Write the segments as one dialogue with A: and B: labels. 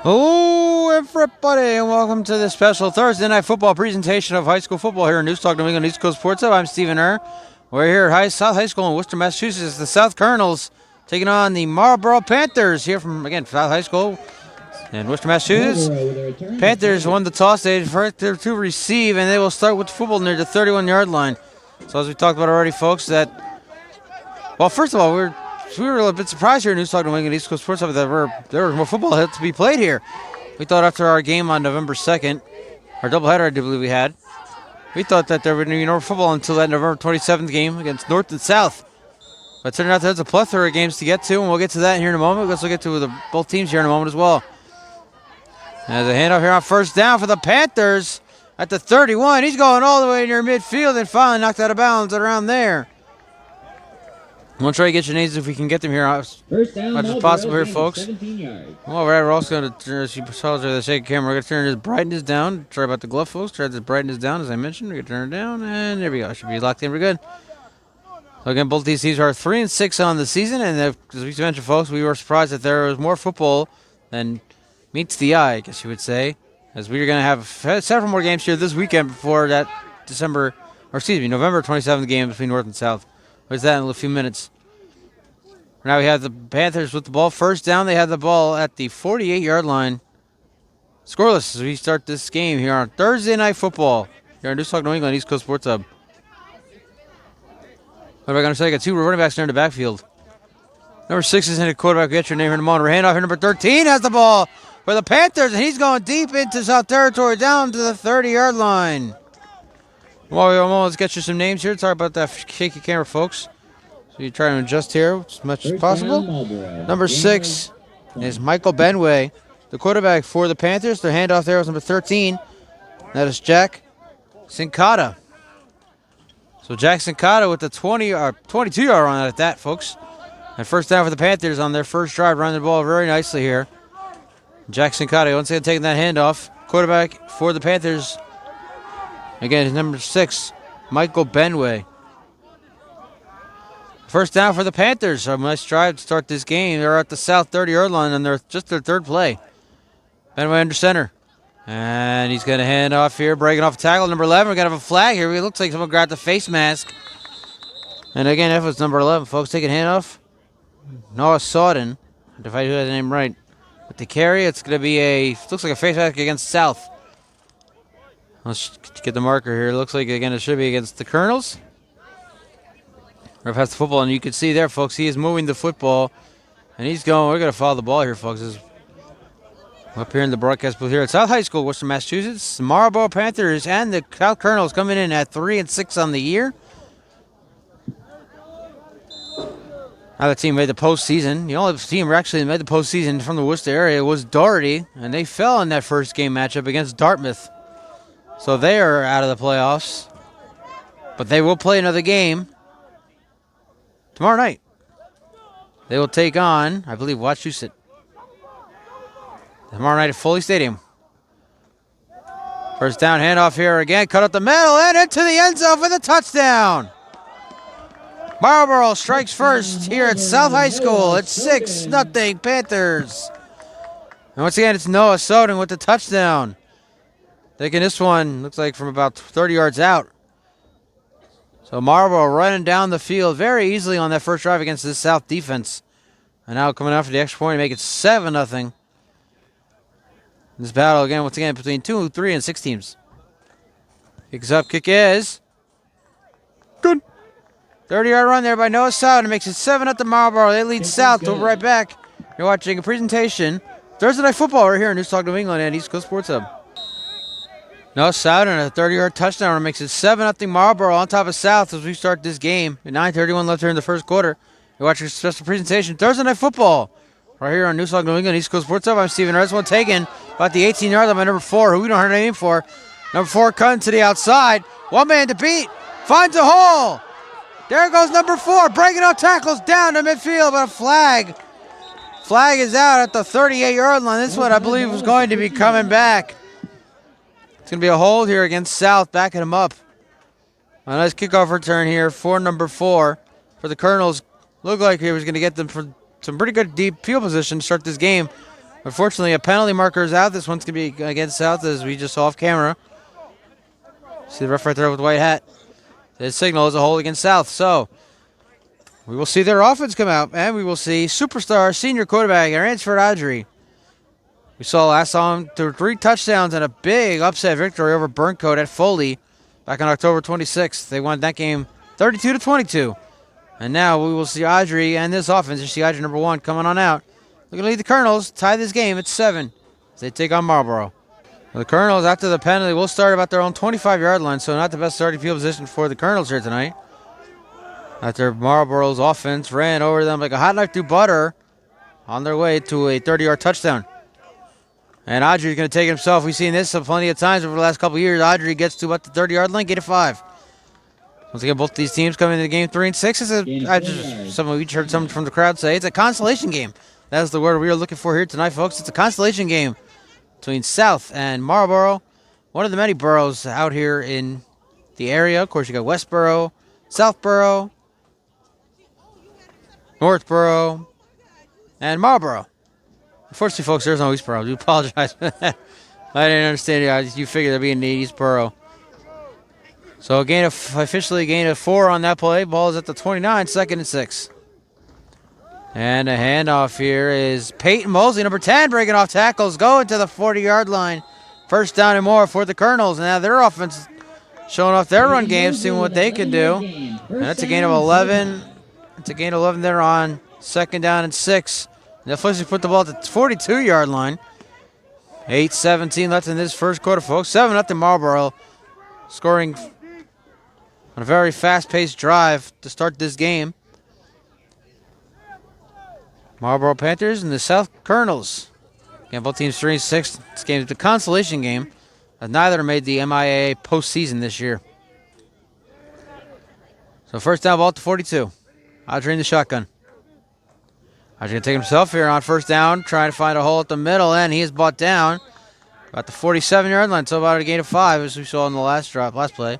A: Hello, everybody, and welcome to this special Thursday night football presentation of high school football here in News Talk New England East Coast Sports Hub. I'm Stephen Err. We're here at South High School in Worcester, Massachusetts. The South Colonels taking on the Marlborough Panthers here from, again, South High School in Worcester, Massachusetts. Panthers won the toss. They first to receive, and they will start with football near the 31-yard line. So as we talked about already, folks, well, first of all, we were a little bit surprised here in News Talk New England East Coast Sports Hub that there was more football to be played here. We thought after our game on November 2nd, our doubleheader I do believe we had, we thought that there would be no football until that November 27th game against North and South. But it turned out there's a plethora of games to get to, and we'll get to that here in a moment. Let's get to both teams here in a moment as well. As a handoff here on first down for the Panthers at the 31. He's going all the way near midfield and finally knocked out of bounds around there. We'll try to get your names if we can get them here as much as possible here, folks. Well, we're also going to, as you saw the shaky camera, we're going to turn this brightness down. Sorry about the glove, folks. Try this brightness down, as I mentioned. We're going to turn it down, and there we go. Should be locked in. We're good. So, again, both these teams are 3-6 on the season, and as we mentioned, folks, we were surprised that there was more football than meets the eye, I guess you would say, as we are going to have several more games here this weekend before that November 27th game between North and South. Where's that in a few minutes? Now we have the Panthers with the ball. First down, they have the ball at the 48-yard line. Scoreless as we start this game here on Thursday Night Football here on News Talk New England East Coast Sports Hub. What am I going to say? I got two running backs there in the backfield. Number 6 is in the quarterback. Get your name here in a moment. Handoff here. Number 13 has the ball for the Panthers, and he's going deep into South territory down to the 30-yard line. Well, let's get you some names here. Sorry about that shaky camera, folks. So you try to adjust here as much as possible. Number 6 is Michael Benway, the quarterback for the Panthers. Their handoff there was number 13. That is Jack Sincata. So Jack Sincata with the 22-yard run at that, folks. And first down for the Panthers on their first drive, running the ball very nicely here. Jack Sincata once again taking that handoff. Quarterback for the Panthers. Again, number 6, Michael Benway. First down for the Panthers. A nice drive to start this game. They're at the South 30-yard line, and they're just their third play. Benway under center. And he's going to hand off here, breaking off a tackle. Number 11, we're going to have a flag here. It looks like someone grabbed the face mask. And again, that was number 11, folks. Taking handoff. Noah Sawden, if I do that name right. With the carry, it's going to be looks like a face mask against South. Let's get the marker here. It looks like, again, it should be against the Colonels. Ref has the football, and you can see there, folks, he is moving the football. And we're going to follow the ball here, folks. Up here in the broadcast booth here at South High School, Worcester, Massachusetts. The Marlborough Panthers and the South Colonels coming in at 3-6 on the year. Now the team made the postseason. The only team who actually made the postseason from the Worcester area was Doherty, and they fell in that first game matchup against Dartmouth. So they are out of the playoffs. But they will play another game tomorrow night. They will take on, I believe, Wachusett. Tomorrow night at Foley Stadium. First down handoff here again. Cut up the middle and into the end zone for the touchdown. Marlborough strikes first here at South High School. It's 6-0 Panthers. And once again, it's Noah Soden with the touchdown. Taking this one, looks like from about 30 yards out. So Marlborough running down the field very easily on that first drive against this South defense. And now coming out for the extra point to make it 7-0. This battle again, once again, between 2, 3, and 6 teams. Kicks up, kick is good. 30-yard run there by Noah South, and makes it 7-0 Marlborough. They lead South. We'll be right back. You're watching a presentation Thursday Night Football right here in News Talk New England and East Coast Sports Hub. Noah South and a 30-yard touchdown run makes it 7-0 Marlborough on top of South as we start this game. 9:31 left here in the first quarter. You're watching a special presentation Thursday Night Football right here on News Talk New England East Coast Sports Hub. I'm Stephen Erz. One taken about the 18-yard line by number 4, who we don't have a name for. Number 4 cutting to the outside. One man to beat. Finds a hole. There goes number 4. Breaking out tackles down to midfield, but a flag. Flag is out at the 38-yard line. This one, I believe, was going to be coming back. It's going to be a hold here against South, backing him up. A nice kickoff return here for number 4 for the Colonels. Looked like he was going to get them for some pretty good deep field position to start this game. Unfortunately, a penalty marker is out. This one's going to be against South, as we just saw off camera. See the ref right there with the white hat. His signal is a hold against South. So we will see their offense come out, and we will see superstar senior quarterback Ransford Audrey. We saw him through 3 touchdowns and a big upset victory over Burncoat at Foley back on October 26th. They won that game 32-22. And now we will see Audrey and this offense. You see Audrey number 1 coming on out. Looking to lead the Colonels, tie this game at 7 as they take on Marlborough. The Colonels, after the penalty, will start about their own 25-yard line, so not the best starting field position for the Colonels here tonight. After Marlborough's offense ran over them like a hot knife through butter on their way to a 30-yard touchdown. And Audrey's going to take it himself. We've seen this plenty of times over the last couple of years. Audrey gets to about the 30-yard line, get it 5. Once again, both these teams coming into the game 3 and 6. We heard someone from the crowd say it's a consolation game. That's the word we are looking for here tonight, folks. It's a consolation game between South and Marlborough, one of the many boroughs out here in the area. Of course, you got Westborough, Southborough, Northborough, and Marlborough. Unfortunately, folks, there's no Eastborough. I do apologize for that. I didn't understand it. You figured there'd be an Eastborough. So officially a gain of 4 on that play. Ball is at the 29, 2nd and 6. And a handoff here is Peyton Mosley, number 10, breaking off tackles, going to the 40-yard line. First down and more for the Colonels. Now their offense showing off their run game, seeing what they can do. And that's a gain of 11. It's a gain of 11 there on 2nd down and 6. They'll officially put the ball at the 42-yard line. 8:17 left in this first quarter, folks. 7-0 Marlborough, scoring on a very fast-paced drive to start this game. Marlborough Panthers and the South Colonels. Again, both teams 3 and 6. This game is the consolation game, as neither made the MIAA postseason this year. So first down, ball at the 42. Audrey in the shotgun. Audrey going to take himself here on first down, trying to find a hole at the middle, and he is brought down about the 47-yard line, so about a gain of 5, as we saw in the last play.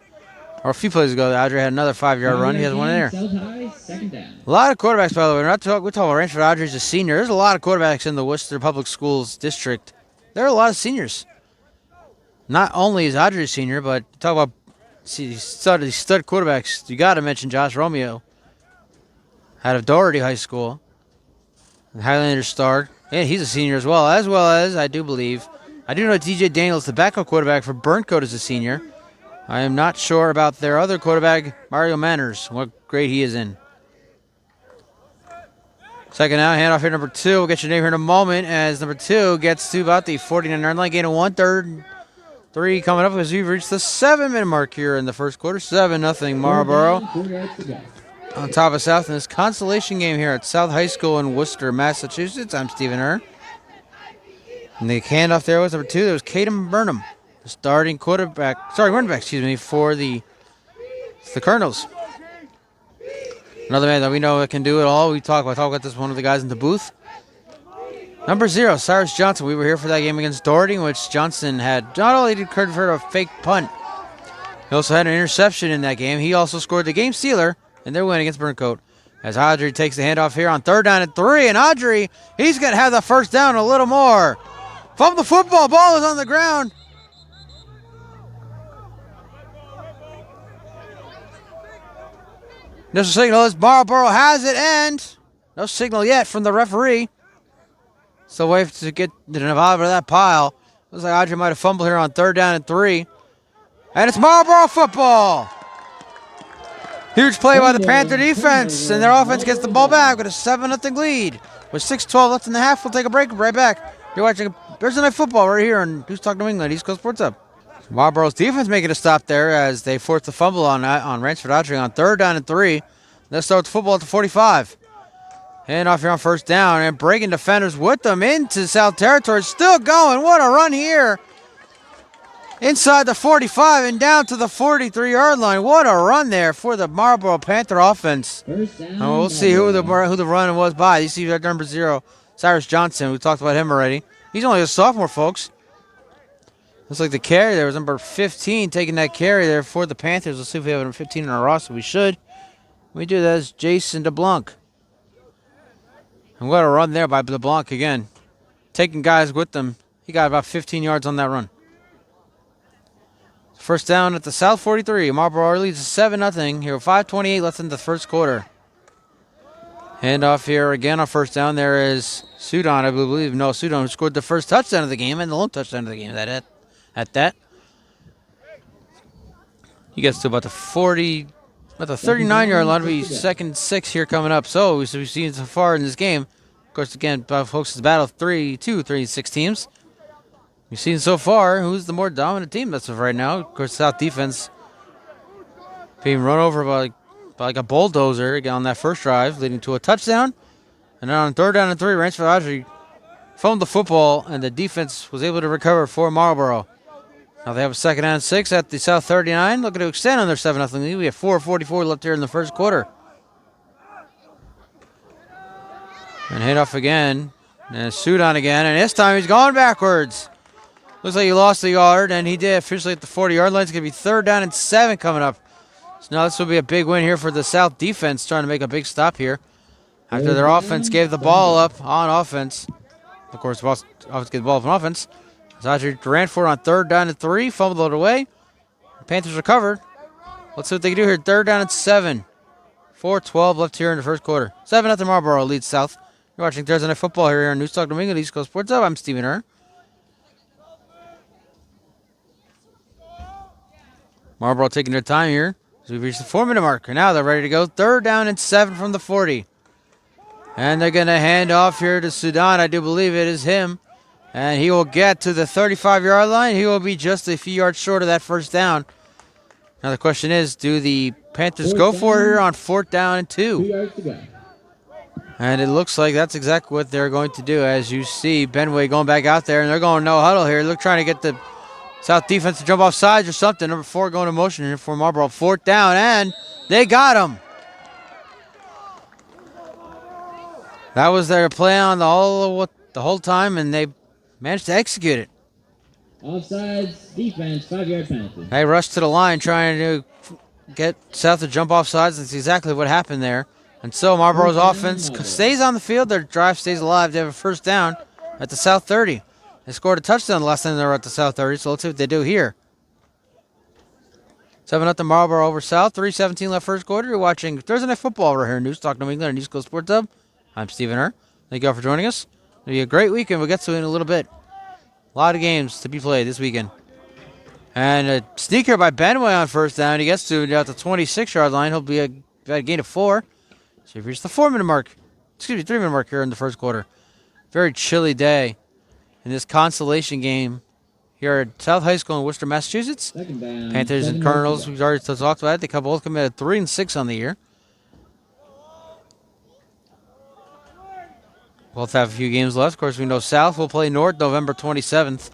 A: Or a few plays ago, Audrey had another 5-yard run. He has one in there. A lot of quarterbacks, by the way. We're talking about Ransford Audrey as a senior. There's a lot of quarterbacks in the Worcester Public Schools district. There are a lot of seniors. Not only is Audrey a senior, but talk about stud quarterbacks. You got to mention Josh Romeo out of Doherty High School. Highlander star. And he's a senior as well as I do know DJ Daniels, the backup quarterback for Burncoat, is a senior. I am not sure about their other quarterback, Mario Manners, what grade he is in. Second down, handoff here, number 2. We'll get your name here in a moment as number 2 gets to about the 49-yard line, gain of 1, 3rd, 3 coming up as we've reached the 7-minute mark here in the first quarter. 7-0 Marlborough on top of South in this consolation game here at South High School in Worcester, Massachusetts. I'm Stephen Err. And the handoff there was number 2. There was Caden Burnham, the running back, for the Colonels. Another man that we know that can do it all. I talk about this one of the guys in the booth. Number 0, Cyrus Johnson. We were here for that game against Doherty, in which Johnson had not only converted a fake punt, he also had an interception in that game. He also scored the game sealer in their win against Burncoat. As Audrey takes the handoff here on 3rd down and 3, and Audrey, he's going to have the first down a little more. Fumble the football, ball is on the ground. No signal as Marlborough has it, and no signal yet from the referee. So wait to get involved with that pile. Looks like Audrey might have fumbled here on 3rd down and 3. And it's Marlborough football. Huge play by the Panther defense, and their offense gets the ball back with a 7-0 lead. With 6:12 left in the half, we'll take a break. Right back. You're watching Thursday Night Football right here on News Talk New England, East Coast Sports Hub. Marlborough's defense making a stop there as they forced the fumble on Ransford Audrey on 3rd down and 3. Let's start the football at the 45. Hand off here on first down, and breaking defenders with them into South Territory. Still going. What a run here. Inside the 45 and down to the 43-yard line. What a run there for the Marlborough Panther offense. And we'll see who the run was by. You see that number 0, Cyrus Johnson. We talked about him already. He's only a sophomore, folks. Looks like the carry there was number 15 taking that carry there for the Panthers. Let's see if we have number 15 in our roster. We should. We do. That's Jason DeBlanc. And what a run there by DeBlanc again. taking guys with them. He got about 15 yards on that run. First down at the South 43. Marlborough leads 7-0 here with 5:28 left in the first quarter. Handoff here again on first down. There is Sudan, I believe. No, Sudan who scored the first touchdown of the game and the lone touchdown of the game. At that. He gets to about the 39-yard line. It'll be 2nd and 6 here coming up. So we've seen so far in this game. Of course, again, folks, it's a battle of 3 and 6 teams. We've seen so far who's the more dominant team as of right now. Of course, South defense being run over by like a bulldozer again on that first drive, leading to a touchdown. And then on 3rd down and 3, Ransford Audrey fumbled the football, and the defense was able to recover for Marlborough. Now they have a 2nd and 6 at the South 39, looking to extend on their 7-0 lead. We have 4:44 left here in the first quarter. And handoff again, and Sudan again, and this time he's going backwards. Looks like he lost the yard, and he did officially at the 40-yard line. It's going to be 3rd down and 7 coming up. So now this will be a big win here for the South defense, trying to make a big stop here. After their offense gave the ball up on offense. Of course, offense gave the ball up on offense. Audrey ran for it on 3rd down and 3, fumbled it away. The Panthers recovered. Let's see what they can do here. 3rd down and 7. 4:12 left here in the first quarter. 7-0 Marlborough leads South. You're watching Thursday Night Football here on News Talk Domingo, East Coast Sports Hub. I'm Stephen Err. Marlborough taking their time here as we've reached the 4-minute mark. And now they're ready to go. 3rd down and 7 from the 40. And they're going to hand off here to Sudan. I do believe it is him. And he will get to the 35-yard line. He will be just a few yards short of that first down. Now the question is, do the Panthers go for it here on 4th down and 2?
B: 2 yards to go.
A: And it looks like that's exactly what they're going to do. As you see, Benway going back out there, and they're going no huddle here. They're trying to get the South defense to jump off sides or something. Number 4 going to motion here for Marlborough. 4th down, and they got him. That was their plan the whole time, and they managed to execute it.
B: Offsides, defense, 5-yard penalty.
A: They rushed to the line trying to get South to jump off sides. That's exactly what happened there. And so Marlborough's offense stays on the field. Their drive stays alive. They have a first down at the South 30. They scored a touchdown the last time they were at the South 30, so let's see what they do here. 7-0 Marlborough over South. 3:17 left first quarter. You're watching Thursday Night Football right here in News Talk New England and East Coast Sports Hub. I'm Stephen Err. Thank you all for joining us. It'll be a great weekend. We'll get to it in a little bit. A lot of games to be played this weekend. And a sneaker by Benway on first down. He gets to it at the 26-yard line. He'll be a gain of 4. So we've reached the 3-minute mark here in the first quarter. Very chilly day in this consolation game here at South High School in Worcester, Massachusetts.
B: Down,
A: Panthers and Colonels, we've already talked about it. They both come in at 3 and 6 on the year. Both have a few games left. Of course, we know South will play North November 27th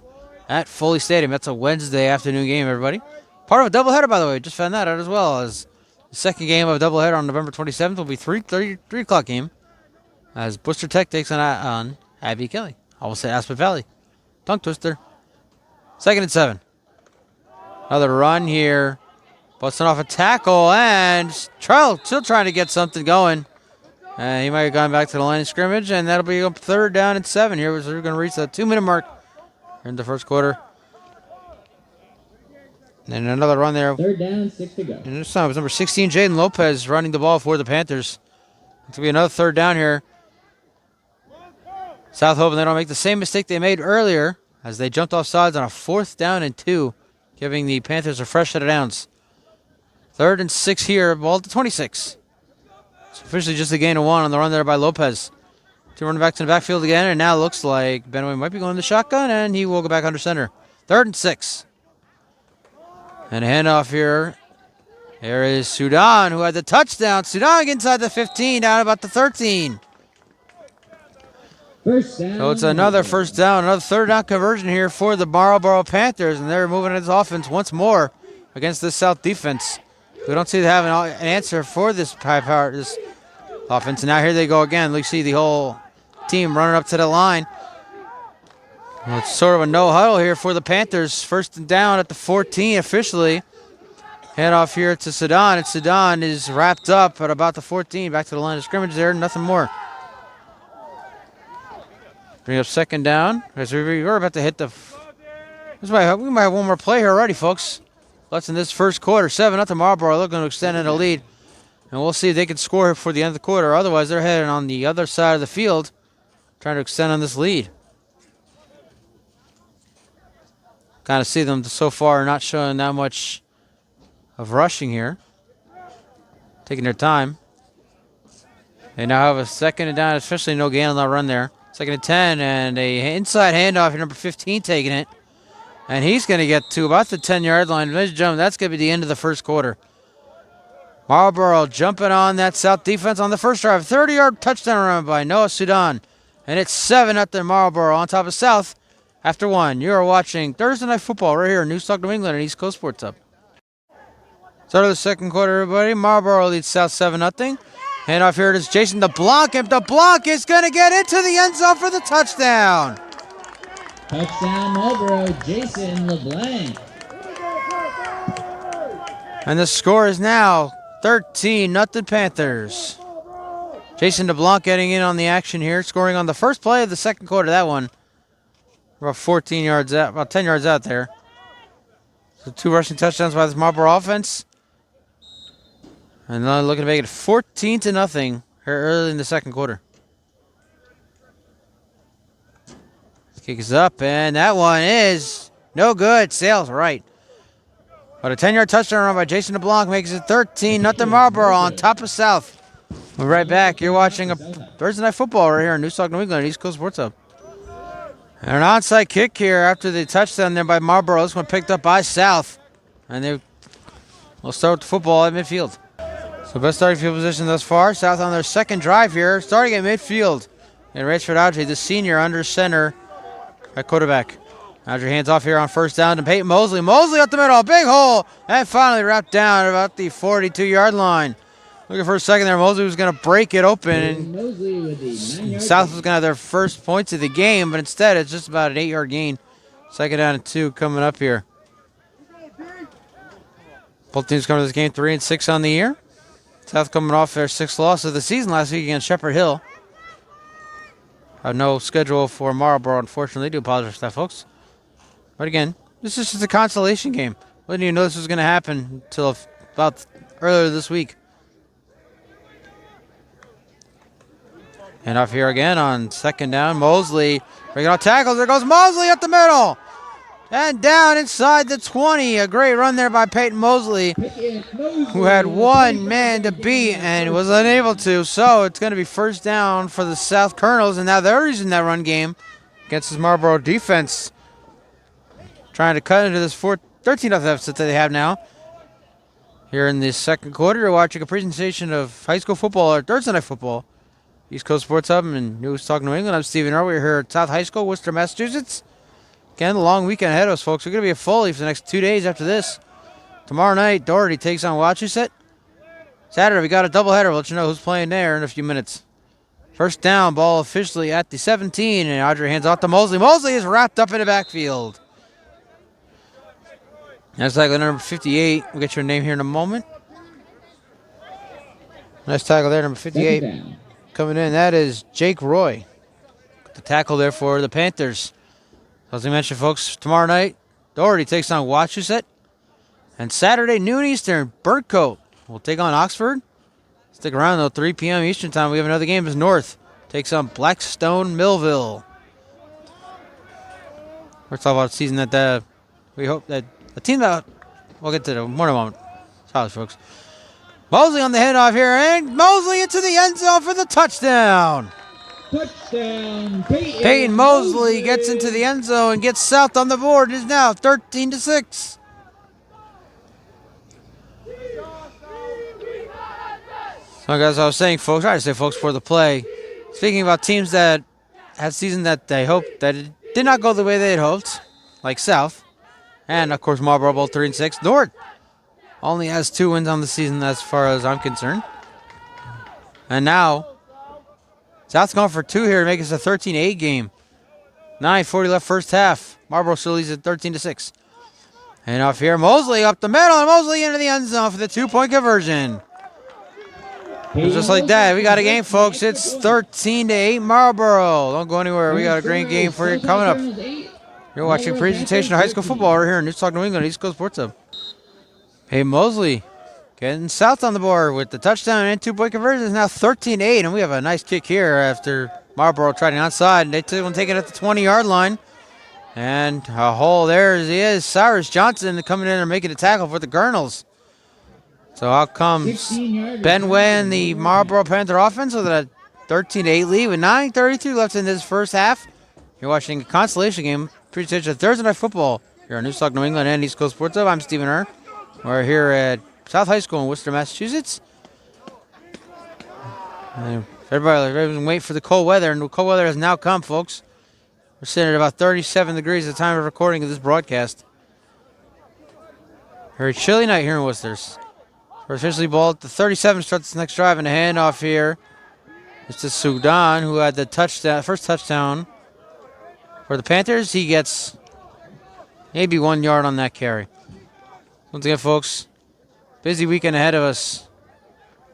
A: at Foley Stadium. That's a Wednesday afternoon game, everybody. Part of a doubleheader, by the way. Just found that out as well. As the second game of a doubleheader on November 27th will be 3 o'clock game as Worcester Tech takes on Abbey Kelly. I will say Aspen Valley. Tongue twister. 2nd and 7. Another run here. Busting off a tackle, and still trying to get something going. He might have gone back to the line of scrimmage, and that'll be up 3rd down and 7 here. So we're going to reach the 2-minute mark in the first quarter. And another run there.
B: 3rd down, 6 to go.
A: And this time it was number 16, Jaden Lopez, running the ball for the Panthers. It's going to be another 3rd down here. South hoping they don't make the same mistake they made earlier as they jumped off sides on a 4th down and 2, giving the Panthers a fresh set of downs. 3rd and 6 here, ball at the 26. It's officially just a gain of 1 on the run there by Lopez. 2 running back to the backfield again, and now it looks like Benway might be going to the shotgun, and he will go back under center. 3rd and 6. And a handoff here. There is Sudan, who had the touchdown. Sudan inside the 15, down about the 13.
B: First down.
A: So it's another first down, another 3rd down conversion here for the Marlborough Panthers, and they're moving this offense once more against this South defense. We don't seem to have an answer for this offense. And now here they go again. You see the whole team running up to the line. Well, it's sort of a no huddle here for the Panthers. 1st and down at the 14 officially. Hand off here to Sudan, and Sudan is wrapped up at about the 14. Back to the line of scrimmage there, nothing more. Bring up second down. As we're about to hit the. We might have one more play here already, folks. Less in this first quarter. 7-0 Marlborough, looking to extend in a lead. And we'll see if they can score before the end of the quarter. Otherwise, they're heading on the other side of the field, trying to extend on this lead. Kind of see them so far not showing that much of rushing here. Taking their time. They now have a second and down, especially no gain on that run there. Second and 10, and a inside handoff here, number 15 taking it. And he's going to get to about the 10-yard line. That's going to be the end of the first quarter. Marlborough jumping on that South defense on the first drive. 30-yard touchdown run by Noah Sudan. And it's 7-0 Marlborough on top of South after 1. You are watching Thursday Night Football right here in Newstalk, New England and East Coast Sports Hub. Start of the second quarter, everybody. Marlborough leads South 7-0. Handoff here, it is Jason DeBlanc, and DeBlanc is going to get into the end zone for the touchdown.
B: Touchdown Marlborough, Jason LeBlanc.
A: And the score is now 13-0 Panthers. Jason DeBlanc getting in on the action here, scoring on the first play of the second quarter. That one, about 14 yards out, about 10 yards out there. So 2 rushing touchdowns by this Marlborough offense. And now looking to make it 14-0 here early in the second quarter. Kick is up, and that one is no good. Sails right. But a 10-yard touchdown run by Jason LeBlanc makes it 13-0 Marlborough on top of South. We're right back. You're watching a Thursday Night Football right here in Newstalk, New England, East Coast Sports Hub. And an onside kick here after the touchdown there by Marlborough. This one picked up by South. And they will start the football at midfield. So best starting field position thus far. South on their second drive here, starting at midfield. And Rachford Audrey, the senior, under center at quarterback. Audrey hands off here on first down to Peyton Mosley. Mosley up the middle, big hole, and finally wrapped down at about the 42-yard line. Looking for a second there, Mosley was going to break it open, and South was going to have their first points of the game, but instead it's just about an 8-yard gain. Second down and 2 coming up here. Both teams coming to this game 3-6 on the year. South coming off their 6th loss of the season last week against Shepherd Hill. No schedule for Marlborough, unfortunately. I do apologize for that, folks. But again, this is just a consolation game. I didn't even know this was going to happen until about earlier this week. And off here again on second down. Mosley breaking out tackles. There goes Mosley up the middle. And down inside the 20. A great run there by Peyton Mosley, who had one man to beat and was unable to. So it's going to be first down for the South Colonels. And now they're using that run game against this Marlborough defense, trying to cut into this 13-0 deficit that they have now. Here in the second quarter, you're watching a presentation of high school football or Thursday Night Football. East Coast Sports Hub and Newstalk, New England. I'm Stephen Earl. We're here at South High School, Worcester, Massachusetts. Again, a long weekend ahead of us, folks. We're going to be at Foley for the next 2 days after this. Tomorrow night, Doherty takes on Wachusett. Saturday, we got a doubleheader. We'll let you know who's playing there in a few minutes. First down, ball officially at the 17, and Audrey hands off to Mosley. Mosley is wrapped up in the backfield. That's tackle number 58. We'll get your name here in a moment. Nice tackle there, number 58. Coming in, that is Jake Roy. The tackle there for the Panthers. As I mentioned, folks, tomorrow night, Doherty takes on Wachusett. And Saturday, noon Eastern, Birdcote will take on Oxford. Stick around, though, 3 p.m. Eastern time. We have another game. It's North takes on Blackstone Millville. We're talking about a season that we hope that the team that we'll get to the more in a moment. Sorry, folks. Mosley on the handoff here, and Mosley into the end zone for the touchdown.
B: Touchdown,
A: Peyton Mosley gets into the end zone and gets South on the board. It is now 13-6. So, as I was saying, folks, I say, folks, for the play. Speaking about teams that had a season that they hoped that it did not go the way they had hoped, like South, and of course Marlborough both 3-6. North only has 2 wins on the season, as far as I'm concerned, and now South's going for 2 here to make it a 13-8 game. 9:40 left first half. Marlborough still leads at 13-6. And off here, Mosley up the middle, and Mosley into the end zone for the 2-point conversion. Just like that, we got a game, folks. It's 13-8 Marlborough. Don't go anywhere. We got a great game for you coming up. You're watching a presentation of high school football right here in News Talk New England, East Coast Sports Hub. Hey, Mosley getting south on the board with the touchdown and 2-point conversion. It's now 13-8, and we have a nice kick here after Marlborough tried an onside. They take it at the 20-yard line. And a hole there he is. Cyrus Johnson coming in and making a tackle for the Colonels. So out comes Ben Way and the Marlborough Panther offense with a 13-8 lead with 9:32 left in this first half. You're watching a consolation game, presentation of Thursday Night Football here on News Talk New England and East Coast Sports Hub. I'm Stephen Err. We're here at South High School in Worcester, Massachusetts. Everybody's been waiting for the cold weather, and the cold weather has now come, folks. We're sitting at about 37 degrees at the time of recording of this broadcast. Very chilly night here in Worcester. We're officially ball at the 37 starts this next drive, and a handoff here. It's to Sudan, who had the first touchdown for the Panthers. He gets maybe 1 yard on that carry. Once again, folks, busy weekend ahead of us.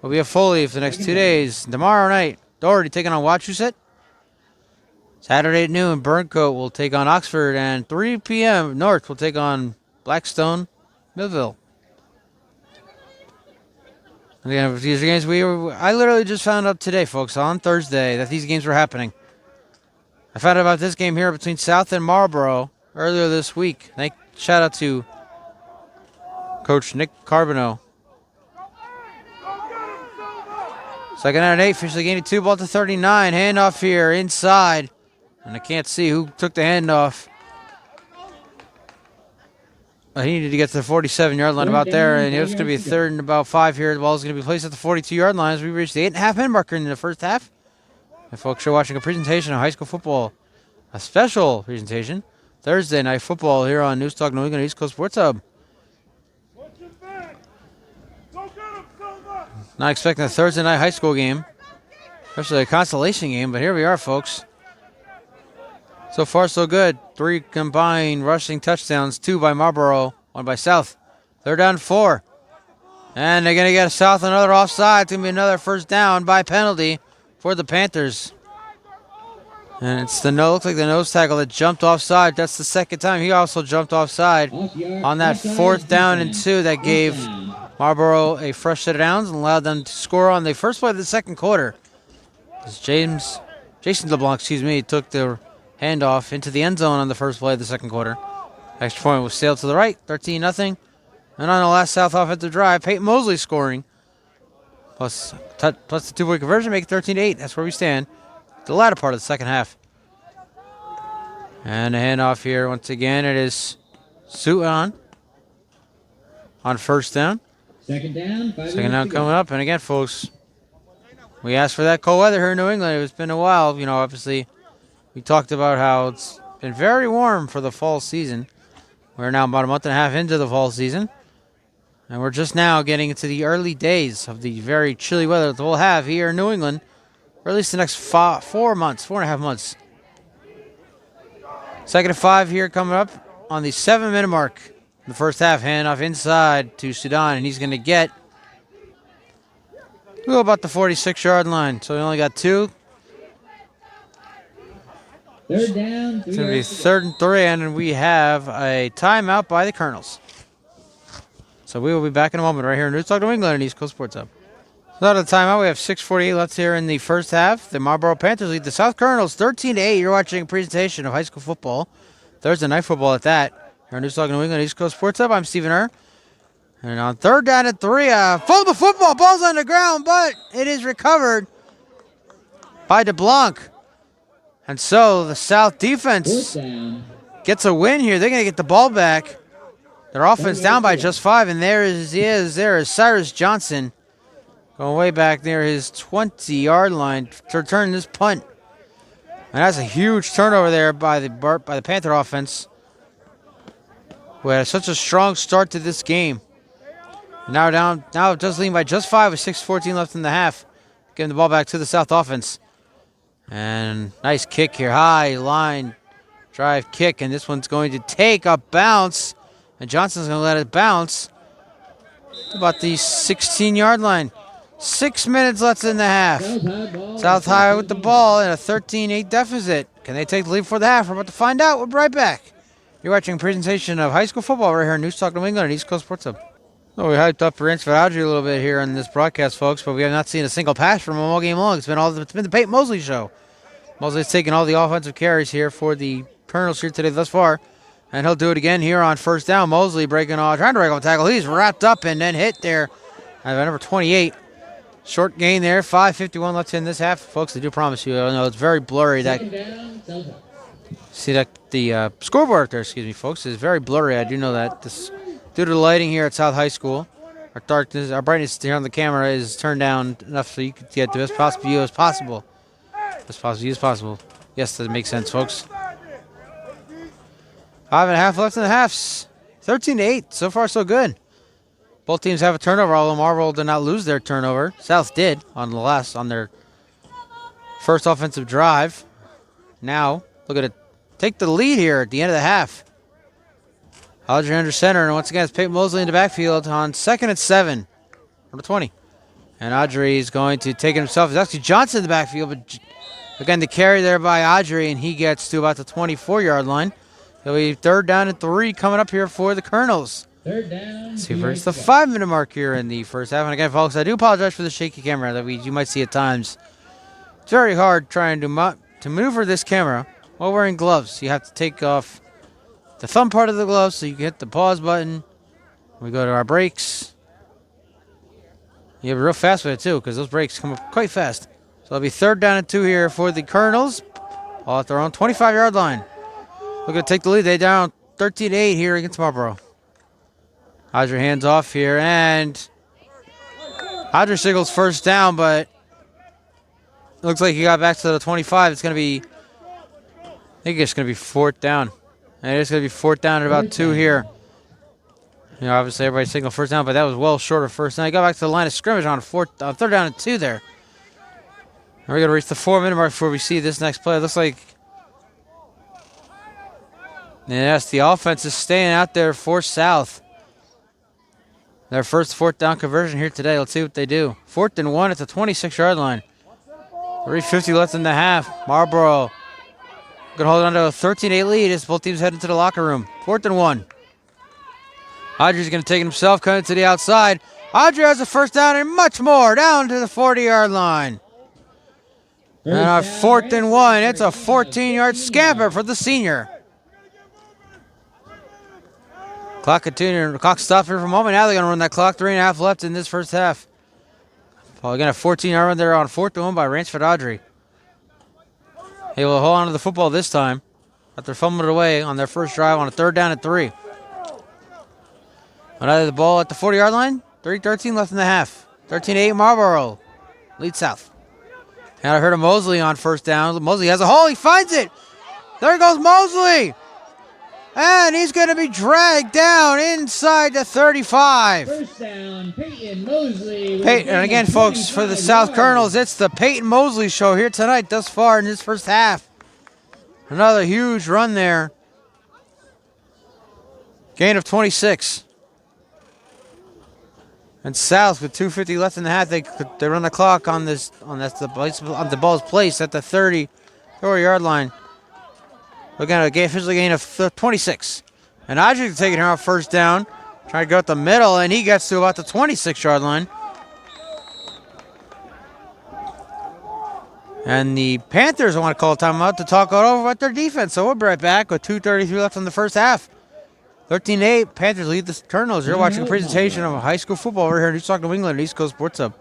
A: We'll be at Foley for the next 2 days. Tomorrow night, Doherty taking on Wachusett. Saturday at noon, Burncoat will take on Oxford, and 3 p.m. North will take on Blackstone, Millville. And again, these games, I literally just found out today, folks, on Thursday, that these games were happening. I found out about this game here between South and Marlborough earlier this week. Shout out to Coach Nick Carbonneau. Second down and 8, officially gaining 2, ball to 39. Handoff here inside. And I can't see who took the handoff. He needed to get to the 47-yard line about there, and it was going to be a 3rd and about 5 here. The ball is going to be placed at the 42-yard line as we reach the 8.5-minute marker in the first half. And folks, you're watching a presentation of high school football, a special presentation, Thursday Night Football here on News Talk New England East Coast Sports Hub. Not expecting a Thursday night high school game, especially a consolation game, but here we are, folks. So far, so good. 3 combined rushing touchdowns, 2 by Marlborough, 1 by South. 3rd down 4. And they're going to get South another offside. It's going to be another first down by penalty for the Panthers. And it's looks like the nose tackle that jumped offside. That's the second time he also jumped offside on that 4th down and 2 that gave Marlborough a fresh set of downs and allowed them to score on the first play of the second quarter. As Jason LeBlanc, took the handoff into the end zone on the first play of the second quarter. Extra point was sailed to the right, 13-0. And on the last South offensive drive, Peyton Mosley scoring. Plus the 2-point conversion, make it 13-8. That's where we stand. The latter part of the second half. And a handoff here once again. It is Suan on first down.
B: Second down
A: coming up. And again, folks, we asked for that cold weather here in New England. It's been a while. Obviously, we talked about how it's been very warm for the fall season. We're now about a month and a half into the fall season. And we're just now getting into the early days of the very chilly weather that we'll have here in New England, or at least the next 4.5 months. Second and 5 here coming up on the 7-minute mark. The first half, handoff inside to Sudan, and he's going to get about the 46-yard line. So we only got 2.
B: 3rd down.
A: It's going to be 3rd and 3, and we have a timeout by the Colonels. So we will be back in a moment right here in News Talk New England and East Coast Sports Hub. So out of the timeout, we have 6:48 left here in the first half. The Marlborough Panthers lead the South Colonels 13-8. You're watching a presentation of high school football, Thursday night football at that. Here on News Talk New England East Coast Sports Hub, I'm Stephen Err. And on 3rd down and 3, the football, ball's on the ground, but it is recovered by DeBlanc. And so the South defense gets a win here. They're going to get the ball back. Their offense down by just 5, and there is Cyrus Johnson going way back near his 20-yard line to return this punt. And that's a huge turnover there by the Panther offense, who had such a strong start to this game. Now just leading by just 5 with 6:14 left in the half. Giving the ball back to the South offense. And nice kick here. High line drive kick. And this one's going to take a bounce. And Johnson's going to let it bounce about the 16-yard line. 6 minutes left in the half.
B: South High ball.
A: South High with the ball in a 13-8 deficit. Can they take the lead for the half? We're about to find out. We'll be right back. You're watching a presentation of high school football right here on News Talk New England and East Coast Sports Hub. So we hyped up Ransford Audrey a little bit here on this broadcast, folks, but we have not seen a single pass from him all game long. It's been the Peyton Mosley show. Mosley's taking all the offensive carries here for the Colonels here today thus far, and he'll do it again here on first down. Mosley trying to break on a tackle. He's wrapped up and then hit there at number 28. Short gain there. 5:51 left in this half, folks. I do promise you, I know it's very blurry. See that the scoreboard up there, excuse me, folks, is very blurry. I do know that. This, due to the lighting here at South High School, our brightness here on the camera is turned down enough so you can get the best possible view as possible. Yes, that makes sense, folks. 5.5 left in the halves. 13-8. So far, so good. Both teams have a turnover, although Marlborough did not lose their turnover. South did on their first offensive drive. Now, look at it. Take the lead here at the end of the half. Audrey under center, and once again, it's Peyton Mosley in the backfield on 2nd and 7. Number 20. And Audrey is going to take it himself. It's actually Johnson in the backfield, but again, the carry there by Audrey, and he gets to about the 24-yard line. So we 3rd down and 3 coming up here for the Colonels.
B: 3rd down.
A: See, it's the 5-minute mark here in the first half. And again, folks, I do apologize for the shaky camera that you might see at times. It's very hard trying to maneuver this camera while wearing gloves. You have to take off the thumb part of the glove so you can hit the pause button. We go to our brakes. You have to be real fast with it, too, because those brakes come up quite fast. So it'll be 3rd down and 2 here for the Colonels, all at their own 25-yard line. Looking to take the lead. They down 13-8 here against Marlborough. Audrey hands off here, and Audrey signals first down, but it looks like he got back to the 25. It's going to be, I think it's going to be 4th down. And it's going to be 4th down at about 2 here. You know, obviously everybody signaled first down, but that was well short of first down. He got back to the line of scrimmage on 3rd down and 2 there. And we're going to reach the 4-minute mark before we see this next play. It looks like, yes, the offense is staying out there for South. Their first 4th down conversion here today. Let's see what they do. 4th and 1 at the 26-yard line. 3:50 left in the half. Marlborough going to hold on to a 13-8 lead as both teams head into the locker room. 4th and 1. Audrey's going to take it himself, coming to the outside. Audrey has a first down and much more down to the 40-yard line. And on 4th and 1, it's a 14-yard scamper for the senior. Clock continuing. Clock stopped here for a moment. Now they're going to run that clock. 3.5 left in this first half. Well, again, a 14-yard run there on 4th and 1 by Ransford Audrey. They will hold on to the football this time after fumbling it away on their first drive on a 3rd down and 3. Another the ball at the 40-yard line. 3:13 left in the half. 13-8 Marlborough. Lead South. And I heard of Mosley on first down. Mosley has a hole. He finds it. There goes Mosley. And he's going to be dragged down inside the 35.
B: First down, Peyton Mosley.
A: And again, folks, for the South Colonels, it's the Peyton Mosley show here tonight thus far in this first half. Another huge run there. Gain of 26. And South with 2:50 left in the half, they run the clock on the ball's placed at the 30-yard line. We're going to officially gain of 26. And Audrey taking her off first down, trying to go up the middle, and he gets to about the 26-yard line. And the Panthers want to call a timeout to talk it over about their defense. So we'll be right back with 2:33 left in the first half. 13-8, Panthers lead the Colonels. You're watching a presentation of high school football over here in News Talk New England, East Coast Sports Hub.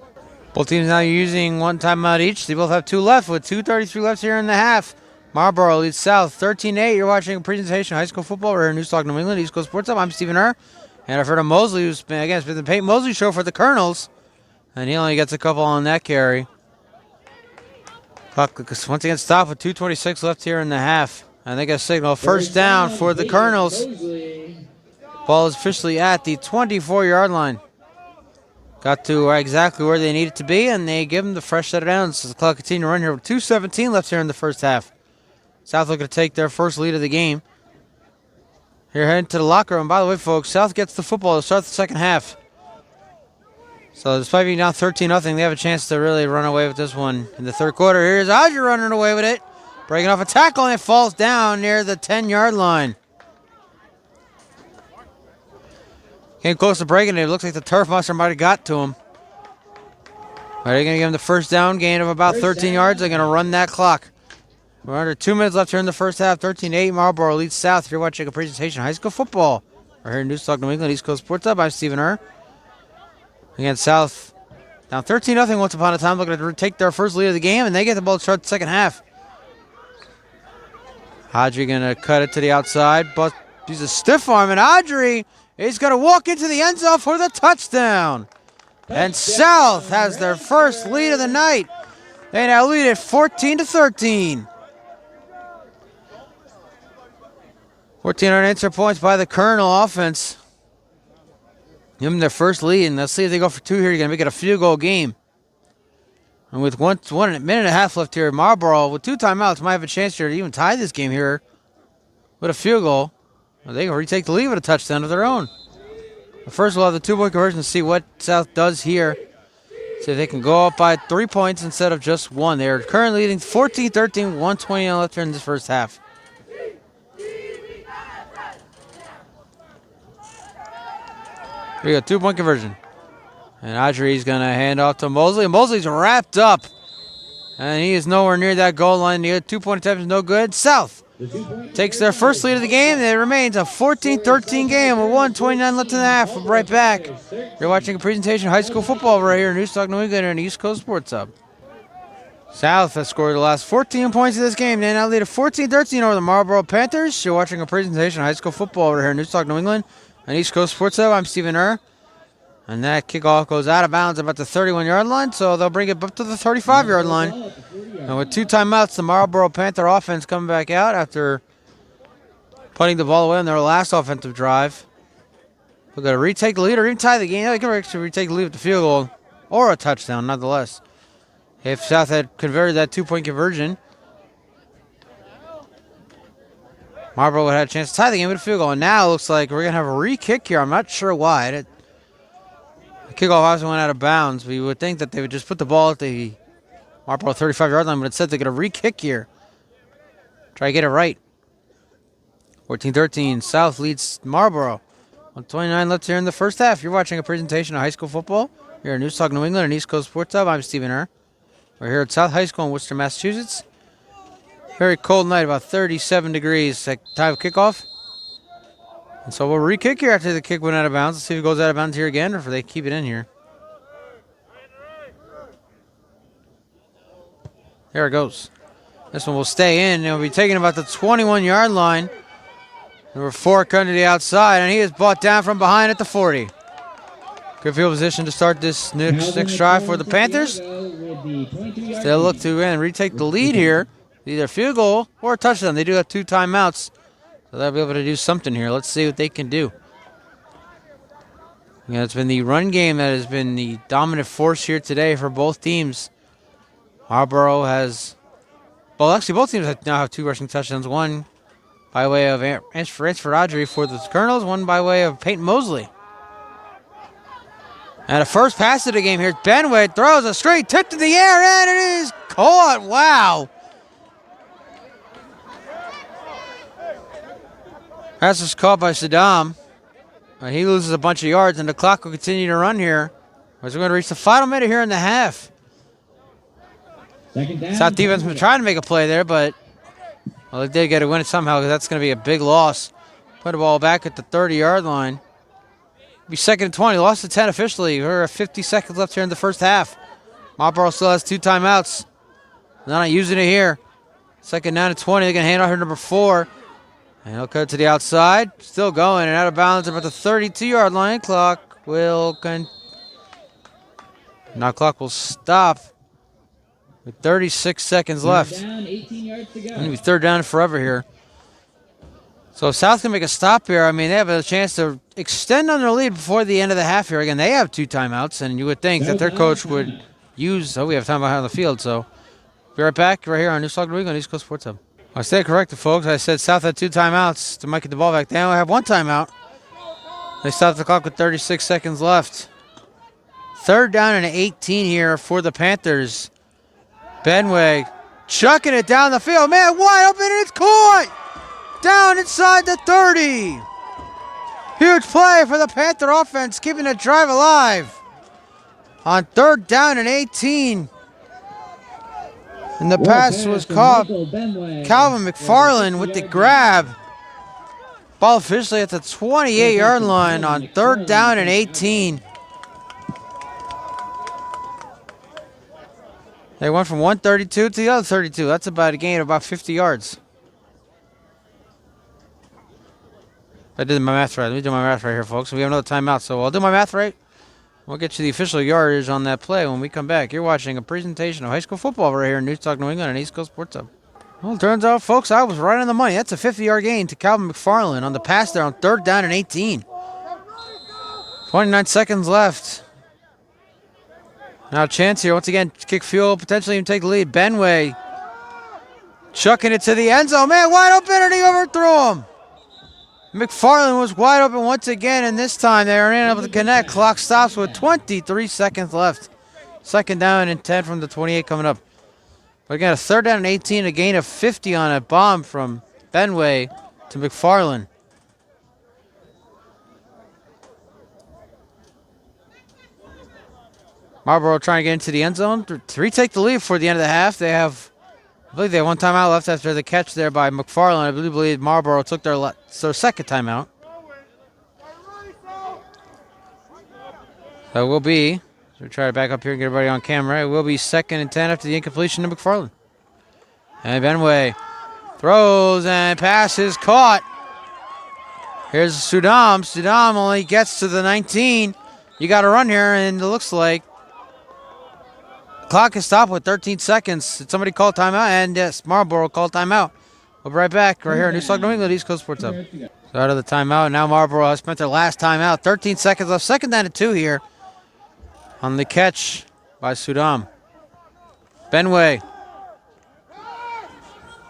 A: Both teams now using one timeout each. They both have 2 left with 2:33 left here in the half. Marlborough leads South 13-8. You're watching a presentation of high school football over here in News Talk New England, East Coast Sports Hub. I'm Stephen Err. And I've heard of Mosley, who's been, again, it's been the Peyton Mosley show for the Colonels. And he only gets a couple on that carry. Clock once again stopped with 2:26 left here in the half. And they get a signal. First down for the Colonels. Ball is officially at the 24-yard line. Got to exactly where they needed to be, and they give them the fresh set of downs. As the clock continues to run here with 2:17 left here in the first half. South looking to take their first lead of the game. Here heading to the locker room. By the way, folks, South gets the football to start the second half. So despite being down 13-0, they have a chance to really run away with this one in the third quarter. Here's Audrey running away with it. Breaking off a tackle, and it falls down near the 10-yard line. Came close to breaking it. It looks like the turf monster might have got to him. Are they going to give him the first down gain of about 13 yards? They're going to run that clock. We're under 2 minutes left here in the first half. 13-8, Marlborough leads South. You're watching a presentation of high school football. We're here in News Talk New England, East Coast Sports Hub. I'm Stephen Err. Again, South down 13-0 once upon a time, looking to take their first lead of the game, and they get the ball to start the second half. Audrey going to cut it to the outside, but he's a stiff arm, and Audrey is going to walk into the end zone for the touchdown. And South has their first lead of the night. They now lead it 14-13. 14 unanswered points by the Colonel offense. Give them their first lead, and let's see if they go for two here. You're going to make it a field goal game. And with one minute and a half left here, Marlborough, with 2 timeouts, might have a chance here to even tie this game here with a field goal. Or they can retake the lead with a touchdown of their own. But first, we'll have the 2-point conversion to see what South does here. See if they can go up by 3 points instead of just 1. They're currently leading 14-13, 1:20 left here in this first half. Here we go, 2-point conversion. And Audrey's going to hand off to Mosley. And Mosley's wrapped up. And he is nowhere near that goal line. The 2-point attempt is no good. South takes their first lead of the game. And it remains a 14-13 game with 1:29 left in the half. We'll be right back. You're watching a presentation of high school football right here in News Talk New England and East Coast Sports Hub. South has scored the last 14 points of this game. They now lead at 14-13 over the Marlborough Panthers. You're watching a presentation of high school football over here in News Talk New England and East Coast Sports Hub. I'm Stephen Err. And that kickoff goes out of bounds about the 31-yard line, so they'll bring it up to the 35-yard line. And with 2 timeouts, the Marlborough Panther offense coming back out after putting the ball away on their last offensive drive. They're going to retake the lead or even tie the game. They can actually retake the lead with the field goal or a touchdown, nonetheless. If South had converted that 2-point conversion, Marlborough would have had a chance to tie the game with a field goal. And now it looks like we're going to have a re-kick here. I'm not sure why. The kickoff obviously went out of bounds, but you would think that they would just put the ball at the Marlborough 35-yard line, but instead they're going to re-kick here. Try to get it right. 14-13, South leads Marlborough. 1:29 left here in the first half. You're watching a presentation of high school football here in News Talk New England and East Coast Sports Hub. I'm Stephen Err. We're here at South High School in Worcester, Massachusetts. Very cold night, about 37 degrees at time of kickoff. And so we'll re-kick here after the kick went out of bounds. Let's see if it goes out of bounds here again or if they keep it in here. There it goes. This one will stay in. It'll be taken about the 21-yard line. Number 4 coming to the outside, and he is brought down from behind at the 40. Good field position to start this next drive for the Panthers. They'll look to retake the lead here. Either field goal or a touchdown. They do have 2 timeouts. So they'll be able to do something here. Let's see what they can do. It's been the run game that has been the dominant force here today for both teams. Marlborough has, well, actually both teams now have 2 rushing touchdowns. One by way of Ansford Audrey for the Colonels, one by way of Peyton Mosley. And a first pass of the game here. Benwood throws a straight tip to the air, and it is caught. Wow. Pass is caught by Saddam. He loses a bunch of yards, and the clock will continue to run here as we're going to reach the final minute here in the half. South defense been trying to make a play there, but well, they did get to win it somehow because that's going to be a big loss. Put the ball back at the 30-yard line. Be 2nd and 20. Lost to 10 officially. We're at 50 seconds left here in the first half. Marlborough still has 2 timeouts. They're not using it here. 2nd down and 20. They're going to hand off here number 4. And he'll cut it to the outside. Still going and out of bounds about the 32-yard line. Clock will clock will stop with 36 seconds left.
B: Down, 18 yards to go.
A: Going to be 3rd down forever here. So if South can make a stop here, I mean, they have a chance to extend on their lead before the end of the half here. Again, they have 2 timeouts, and you would think that their coach would use, we have time behind the field, so be right back right here on News Talk New England, East Coast Sports Hub. I stayed corrected, folks. I said South had 2 timeouts to might get the ball back. They only have 1 timeout. They stopped the clock with 36 seconds left. 3rd down and 18 here for the Panthers. Benway chucking it down the field. Man, wide open and it's caught! Down inside the 30. Huge play for the Panther offense, keeping the drive alive. On 3rd down and 18. And the pass was caught. Calvin McFarland with the grab. Ball officially at the 28-yard line on 3rd down and 18. They went from 132 to the other 32. That's about a gain of about 50 yards. I did my math right. Let me do my math right here, folks. We have another timeout, so I'll do my math right. We'll get you the official yardage on that play when we come back. You're watching a presentation of high school football right here in News Talk New England and East Coast Sports Hub. Well, it turns out, folks, I was right on the money. That's a 50-yard gain to Calvin McFarland on the pass there on 3rd down and 18. 29 seconds left. Now a chance here. Once again, kick field, potentially even take the lead. Benway chucking it to the end zone. Man, wide open, and he overthrew him. McFarland was wide open once again, and this time they were able to connect. Clock stops with 23 seconds left. 2nd down and 10 from the 28 coming up. But again, a 3rd down and 18, a gain of 50 on a bomb from Benway to McFarland. Marlborough trying to get into the end zone to retake the lead before the end of the half. I believe they have one timeout left after the catch there by McFarland. I believe Marlborough took their 2nd timeout. So it will be, so we try to back up here and get everybody on camera. It will be 2nd and 10 after the incompletion to McFarland. And Benway throws and passes caught. Here's Sudam. Sudam only gets to the 19. You got to run here, and it looks like clock is stopped with 13 seconds. Did somebody call timeout? And yes, Marlborough called timeout. We'll be right back right here at News Talk New England, East Coast Sports Hub. So out of the timeout, now Marlborough has spent their last timeout. 13 seconds left. 2nd down and 2 here on the catch by Sudam. Benway.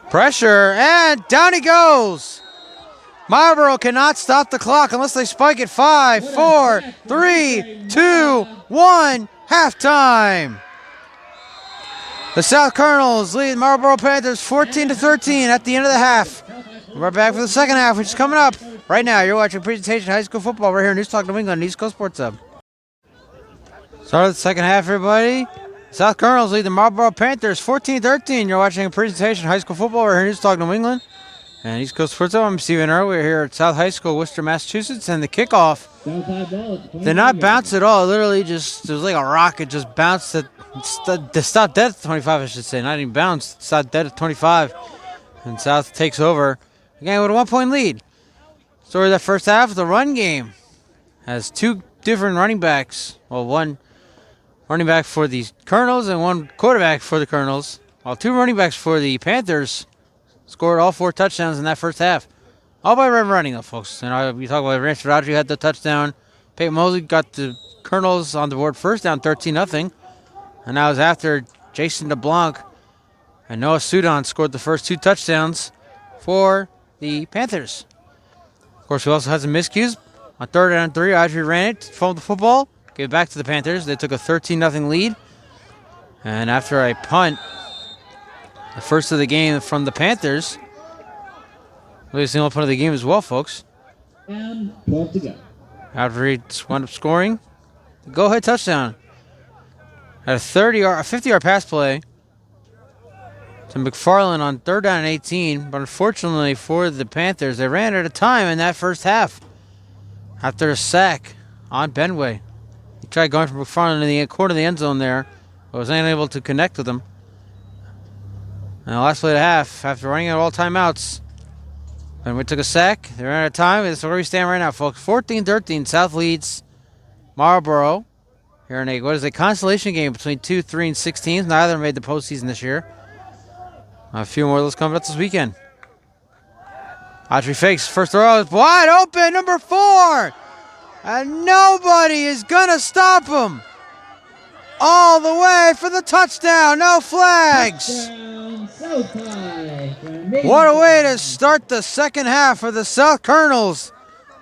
A: Pressure, and down he goes. Marlborough cannot stop the clock unless they spike it. 5, 4, 3, 2, 1, halftime. The South Colonels lead Marlborough Panthers 14-13 at the end of the half. We're back for the 2nd half, which is coming up right now. You're watching a presentation of high school football right here in News Talk New England, East Coast Sports Hub. Start of the 2nd half, everybody. South Colonels lead the Marlborough Panthers 14-13. You're watching a presentation of high school football right here in News Talk New England and East Coast Sports Hub. I'm Stephen Earl. We're here at South High School, Worcester, Massachusetts, and the kickoff did not bounce at all. It literally just, it was like a rocket, just bounced at, stopped dead at 25, I should say. Not even bounced, stopped dead at 25. And South takes over again with a 1-point lead. Story of that first half, the run game has 2 different running backs. Well, 1 running back for the Colonels and 1 quarterback for the Colonels. While 2 running backs for the Panthers scored all 4 touchdowns in that first half. All by running, though, folks. And we talk about Ranch Rodri had the touchdown. Peyton Mosley got the Colonels on the board first down 13-0. And that was after Jason DeBlanc and Noah Sudon scored the first 2 touchdowns for the Panthers. Of course, we also had some miscues. On 3rd and 3, Audrey ran it, fumbled the football, gave it back to the Panthers. They took a 13-0 lead. And after a punt, the first of the game from the Panthers, it's the only punt of the game as well, folks.
B: And 12 to go.
A: Audrey wound up scoring the go-ahead touchdown. Had a 50-yard pass play to McFarland on 3rd down and 18, but unfortunately for the Panthers, they ran out of time in that first half after a sack on Benway. He tried going for McFarland in the corner of the end zone there, but was unable to connect with him. And the last play of the half, after running out all timeouts, Benway took a sack. They ran out of time. That's where we stand right now, folks. 14-13, South leads Marlborough. Here in a consolation game between 2, 3, and 6 teams. Neither made the postseason this year. A few more of those coming up this weekend. Audrey fakes. First throw is wide open. Number 4. And nobody is going to stop him. All the way for the touchdown. No flags. What a way to start the 2nd half for the South Colonels.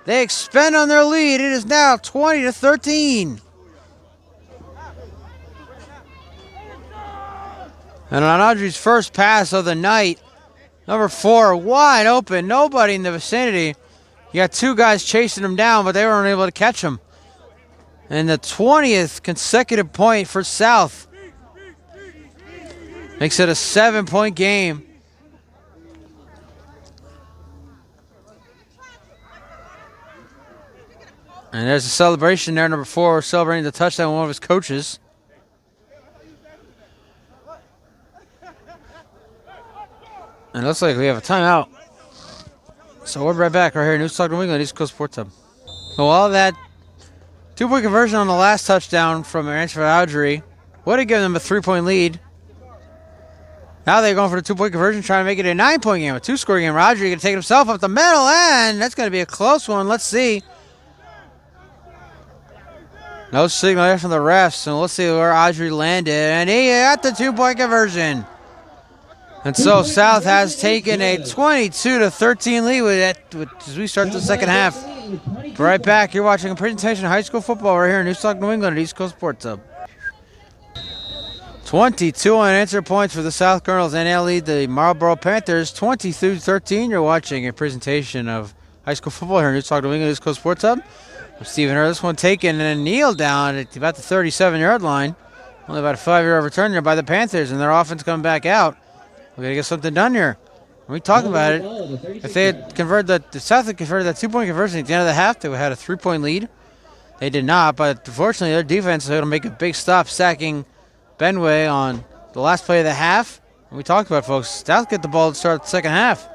A: They expand on their lead. It is now 20-13. And on Audrey's first pass of the night, number 4 wide open, nobody in the vicinity. You got 2 guys chasing him down, but they weren't able to catch him. And the 20th consecutive point for South. Makes it a 7-point game. And there's a celebration there, number 4 celebrating the touchdown with one of his coaches. And it looks like we have a timeout. So we'll be right back right here in News Talk New England, East Coast Sports Hub. So all that 2-point conversion on the last touchdown from Rancho Audrey would have given them a 3-point lead. Now they're going for the 2-point conversion, trying to make it a 9-point game, a 2-score game. Audrey going to take himself up the middle, and that's going to be a close one. Let's see. No signal there from the refs, and let's see where Audrey landed. And he got the 2-point conversion. And so South has taken a 22-13 lead with it as we start the second half. Right back, you're watching a presentation of high school football right here in News Talk New England at East Coast Sports Hub. 22 unanswered points for the South Colonels, and they'll lead the Marlborough Panthers 20-13. You're watching a presentation of high school football here in News Talk New England, East Coast Sports Hub. I'm Stephen Earl. This one taken and kneel down at about the 37-yard line. Only about a 5-yard return there by the Panthers, and their offense coming back out. We got to get something done here. When we talk about it, if they had converted that, the South had converted that 2-point conversion at the end of the half, they would have had a 3-point lead. They did not, but unfortunately their defense is able to make a big stop, sacking Benway on the last play of the half. And we talked about it, folks. South get the ball to start the second half.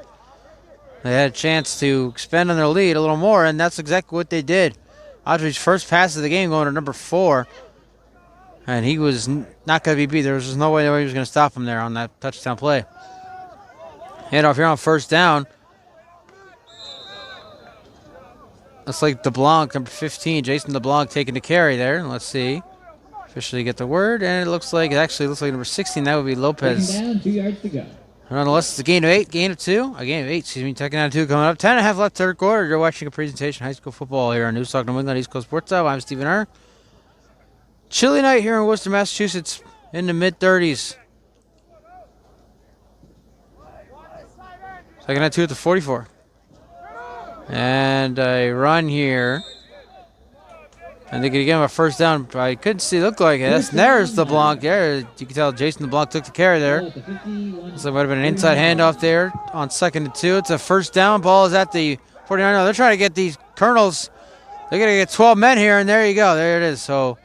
A: They had a chance to expand on their lead a little more, and that's exactly what they did. Audrey's first pass of the game going to number 4. And he was not going to be beat. There was just no way he was going to stop him there on that touchdown play. Handoff here on first down. Looks like DeBlanc, number 15, Jason DeBlanc taking the carry there. And let's see. Officially get the word. And it actually looks like number 16. That would be Lopez.
B: Down, 2 yards to go.
A: Nonetheless, it's a gain of 8. Gain of 2. A gain of 8, excuse me. Taking down 2 coming up. 10.5 left third quarter. You're watching a presentation of high school football here on News Talk New England, East Coast Sports Hub. I'm Stephen Earl. Chilly night here in Worcester, Massachusetts, in the mid-30s. Second and 2 at the 44. And a run here. And they're going to give him a first down. I couldn't see, looked like it. There's the block there. You can tell Jason LeBlanc took the carry there. So it might have been an inside handoff there on second and 2. It's a first down. Ball is at the 49. No, they're trying to get these Colonels. They're going to get 12 men here, and there you go. There it is. So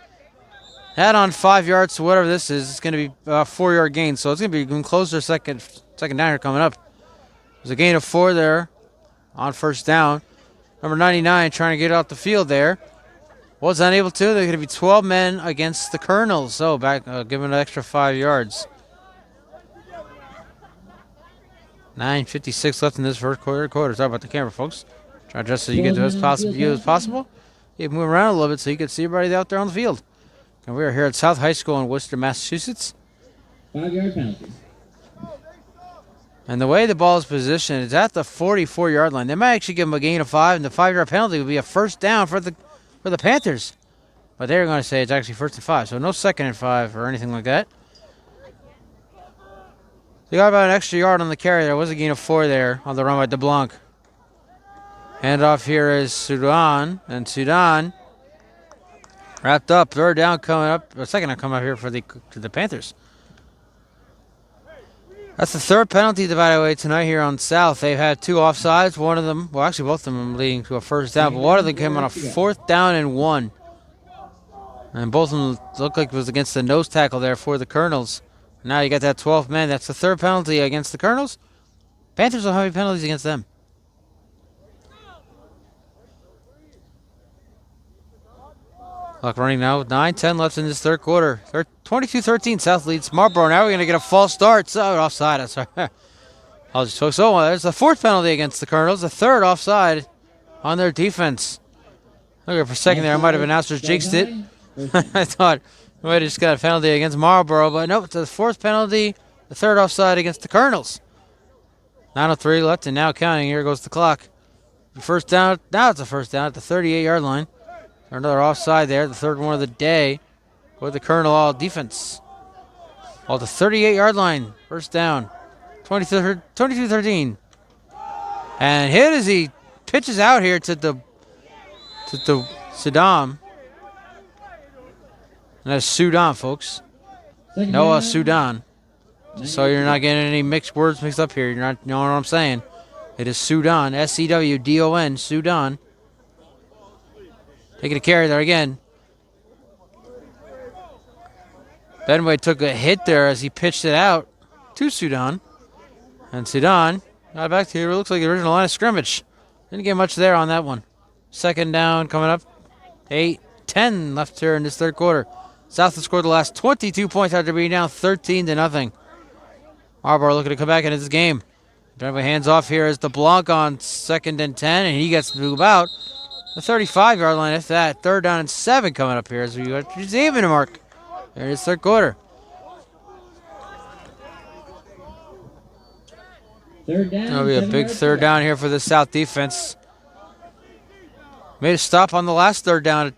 A: that on 5 yards to whatever this is, it's going to be a 4-yard gain. So it's going to be even closer second down here coming up. There's a gain of 4 there on first down. Number 99 trying to get out the field there. Was unable to. They're going to be 12 men against the Colonels. So back, give them an extra 5 yards. 9:56 left in this first quarter. Sorry about the camera, folks. Try to adjust so you get the best possible view as possible. You can move around a little bit so you can see everybody out there on the field. And we are here at South High School in Worcester, Massachusetts.
B: 5-yard penalty.
A: And the way the ball is positioned, it's at the 44-yard line. They might actually give them a gain of 5, and the 5-yard penalty would be a first down for the Panthers. But they're going to say it's actually first and 5, so no second and 5 or anything like that. They got about an extra yard on the carry. There was a gain of 4 there on the run by DeBlanc. Handoff here is Sudan, and Sudan wrapped up. Third down coming up, or second down coming up here for the Panthers. That's the third penalty divided away tonight here on South. They've had 2 offsides. One of them, well, actually both of them leading to a first down, but one of them came on a 4th down and 1. And both of them looked like it was against the nose tackle there for the Colonels. Now you got that 12th man. That's the third penalty against the Colonels. Panthers don't have any penalties against them. Clock running now with 9:10 left in this third quarter. 22-13, South leads Marlborough. Now we're going to get a false start. So offside. Sorry. Apologies, folks. So there's the 4th penalty against the Colonels. The 3rd offside on their defense. Look, for a second there, I might have announced jinxed it. I thought we might have just got a penalty against Marlborough, but nope, it's the 4th penalty, the 3rd offside against the Colonels. 9:03 left, and now counting. Here goes the clock. First down. Now it's a first down at the 38-yard line. Another offside there, the 3rd one of the day for the Colonel all defense. Ball at the 38-yard line. First down. 22-13. And hit as he pitches out here to the Saddam. And that's Sudan, folks. Noah Sudan. So you're not getting any mixed words mixed up here. You're not, you know what I'm saying. It is Sudan. S-E-W-D-O-N. Sudan. Taking a carry there again. Benway took a hit there as he pitched it out to Sudan. And Sudan got back to here. It looks like the original line of scrimmage. Didn't get much there on that one. Second down coming up. 8-10 left here in this third quarter. South has scored the last 22 points after being down 13-0. Marlborough looking to come back into this game. Benway hands off here as the block on 2nd and 10, and he gets to move about the 35-yard line. If that, 3rd down and 7 coming up here as we got the even mark. There it is, third quarter.
B: Third down.
A: That'll be a big third down here for the South defense. Made a stop on the last third down,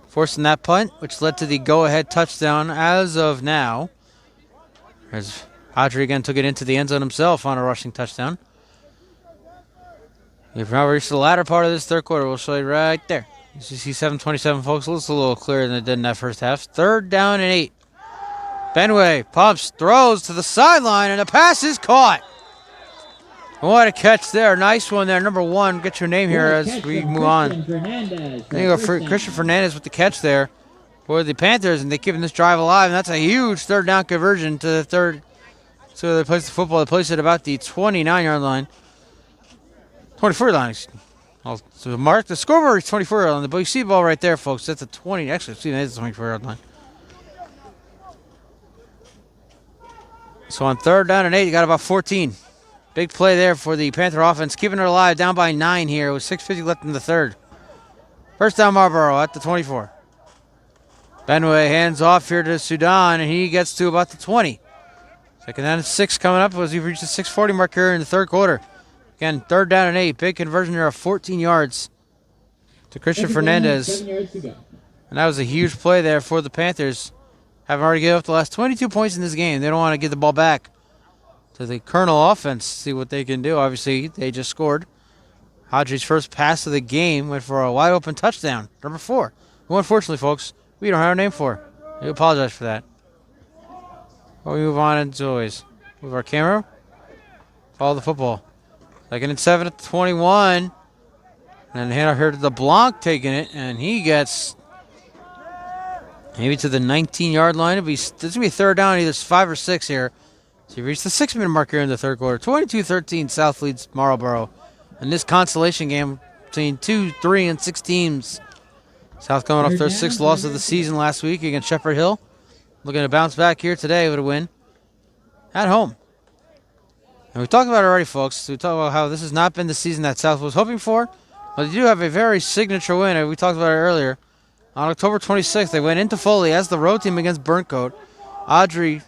A: forcing that punt, which led to the go-ahead touchdown as of now. As Audrey again took it into the end zone himself on a rushing touchdown. We've now reached the latter part of this third quarter. We'll show you right there. You see 7:27, folks. Looks a little clearer than it did in that first half. 3rd down and 8. Benway pumps, throws to the sideline, and the pass is caught. What a catch there. Nice one there. Number 1, get your name here as we move on. There you go, Christian Fernandez with the catch there for the Panthers, and they keep this drive alive, and that's a huge 3rd down conversion to the third. So they place the football. They place it about the 29-yard line. 24 line. So the mark, the scoreboard is 24-yard line. But you see the ball right there, folks. That's a 20. Actually, excuse me, that's a 24-yard line. So on 3rd down and 8, you got about 14. Big play there for the Panther offense, keeping it alive, down by 9 here with 6:50 left in the third. First down, Marlborough at the 24. Benway hands off here to Sudan, and he gets to about the 20. 2nd down and 6 coming up as we reach the 6:40 mark here in the third quarter. Again, 3rd down and 8. Big conversion here of 14 yards to Christian Fernandez.
B: 7 yards to go.
A: And that was a huge play there for the Panthers. Having already given up the last 22 points in this game. They don't want to get the ball back to the Colonel offense, see what they can do. Obviously, they just scored. Hodges' first pass of the game went for a wide-open touchdown. Number 4. Who, unfortunately, folks, we don't have a name for. We apologize for that. But we move on, as always. Move our camera. Follow the football. 2nd and 7 at the 21. And hand out here to the Blanc taking it, and he gets maybe to the 19-yard line. This is going to be 3rd down, either 5 or 6 here. So you reach the 6-minute mark here in the third quarter. 22-13, South leads Marlborough. And this consolation game between 2, 3, and 6 teams. South coming off their 6th loss of the season last week against Shepherd Hill. Looking to bounce back here today with a win at home. And we talked about it already, folks. We talked about how this has not been the season that South was hoping for. But they do have a very signature win. We talked about it earlier. On October 26th, they went into Foley as the road team against Burncoat. Audrey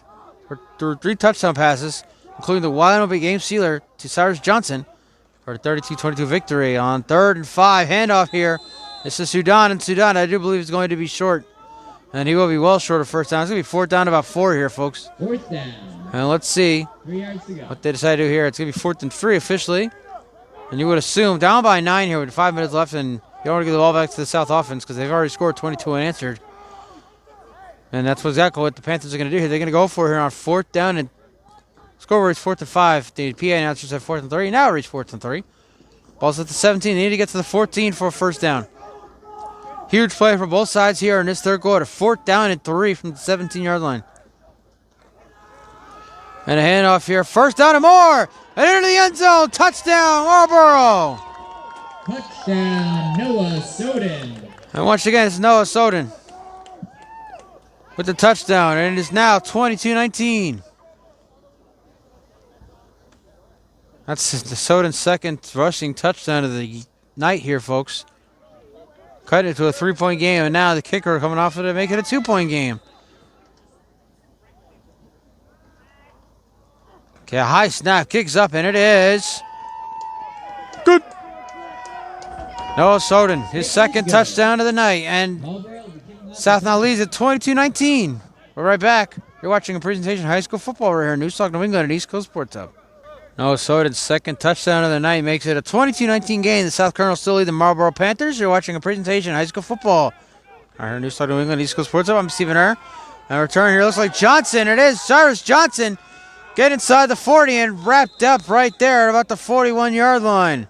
A: threw 3 touchdown passes, including the wide open game sealer to Cyrus Johnson for a 32-22 victory. On 3rd and 5, handoff here. This is Sudan, and Sudan, I do believe, is going to be short. And he will be well short of first down. It's going to be 4th down, about 4 here, folks.
B: 4th down.
A: And let's see
B: 3 yards to go.
A: what they decide to do here. It's going to be 4th and 3 officially. And you would assume down by 9 here with 5 minutes left, and you don't want to give the ball back to the South offense because they've already scored 22 unanswered. And that's exactly what the Panthers are going to do here. They're going to go for it here on 4th down, and scoreboard is 4th and 5. The PA announcers have 4th and 3. Now reach 4th and 3. Ball's at the 17. They need to get to the 14 for a first down. Huge play for both sides here in this third quarter. 4th down and 3 from the 17-yard line. And a handoff here. First down and more. And into the end zone. Touchdown, Marlborough.
B: Touchdown, Noah Soden.
A: And once again, it's Noah Soden with the touchdown. And it is now 22-19. That's the Soden's 2nd rushing touchdown of the night here, folks. Cut it to a 3-point game, and now the kicker coming off of it to make it a 2-point game. Okay, a high snap, kicks up, and it is good. Noah Soden, his 2nd touchdown of the night, and South now leads at 22-19. We're right back. You're watching a presentation of high school football right here in News Talk New England and East Coast Sports Hub. Noah Soden's second touchdown of the night makes it a 22-19 game. The South Colonels still lead the Marlborough Panthers. You're watching a presentation of high school football right here in News Talk New England and East Coast Sports Hub. I'm Stephen Err. And return here looks like Johnson. It is Cyrus Johnson. Get inside the 40 and wrapped up right there at about the 41-yard line.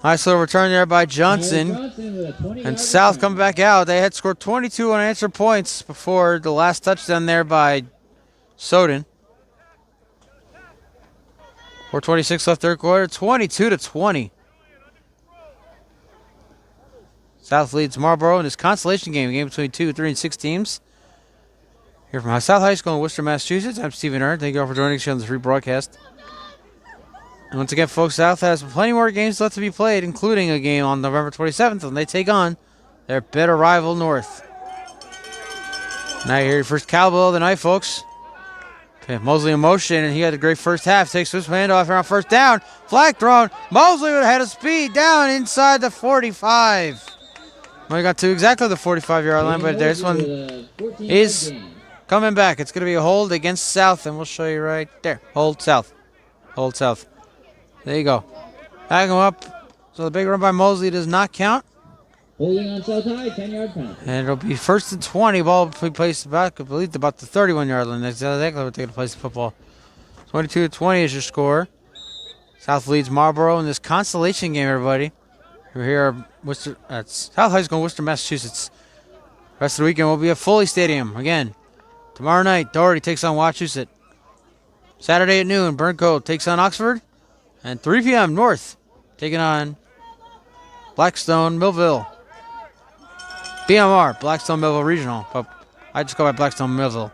A: Nice little return there by Johnson. And South come back out. They had scored 22 unanswered points before the last touchdown there by Soden. 4:26 left third quarter, 22-20. South leads Marlborough in this consolation game, a game between 2, 3, and 6 teams. Here from South High School in Worcester, Massachusetts, I'm Stephen Err. Thank you all for joining us on this free broadcast. And once again, folks, South has plenty more games left to be played, including a game on November 27th when they take on their bitter rival North. Now you hear your first cowbell of the night, folks. Okay, Mosley in motion, and he had a great first half. Takes this handoff here on first down. Flag thrown. Mosley would have had a speed down inside the 45. Well, he got to exactly the 45-yard line, but this one is coming back. It's going to be a hold against South, and we'll show you right there. Hold South. Hold South. There you go. Back him up. So the big run by Mosley does not count.
B: Holding on South High, 10-yard penalty.
A: And it'll be 1st and 20. Ball will be placed about, I believe, about the 31-yard line. That's exactly what they're going to place the football. 22-20 is your score. South leads Marlborough in this consolation game, everybody. We're here at South High School in Worcester, Massachusetts. Rest of the weekend will be at Foley Stadium. Again, tomorrow night, Doherty takes on Wachusett. Saturday at noon, Burncoat takes on Oxford. And 3 p.m., North taking on Blackstone Millville. BMR, Blackstone Millville Regional. But I just go by Blackstone Millville.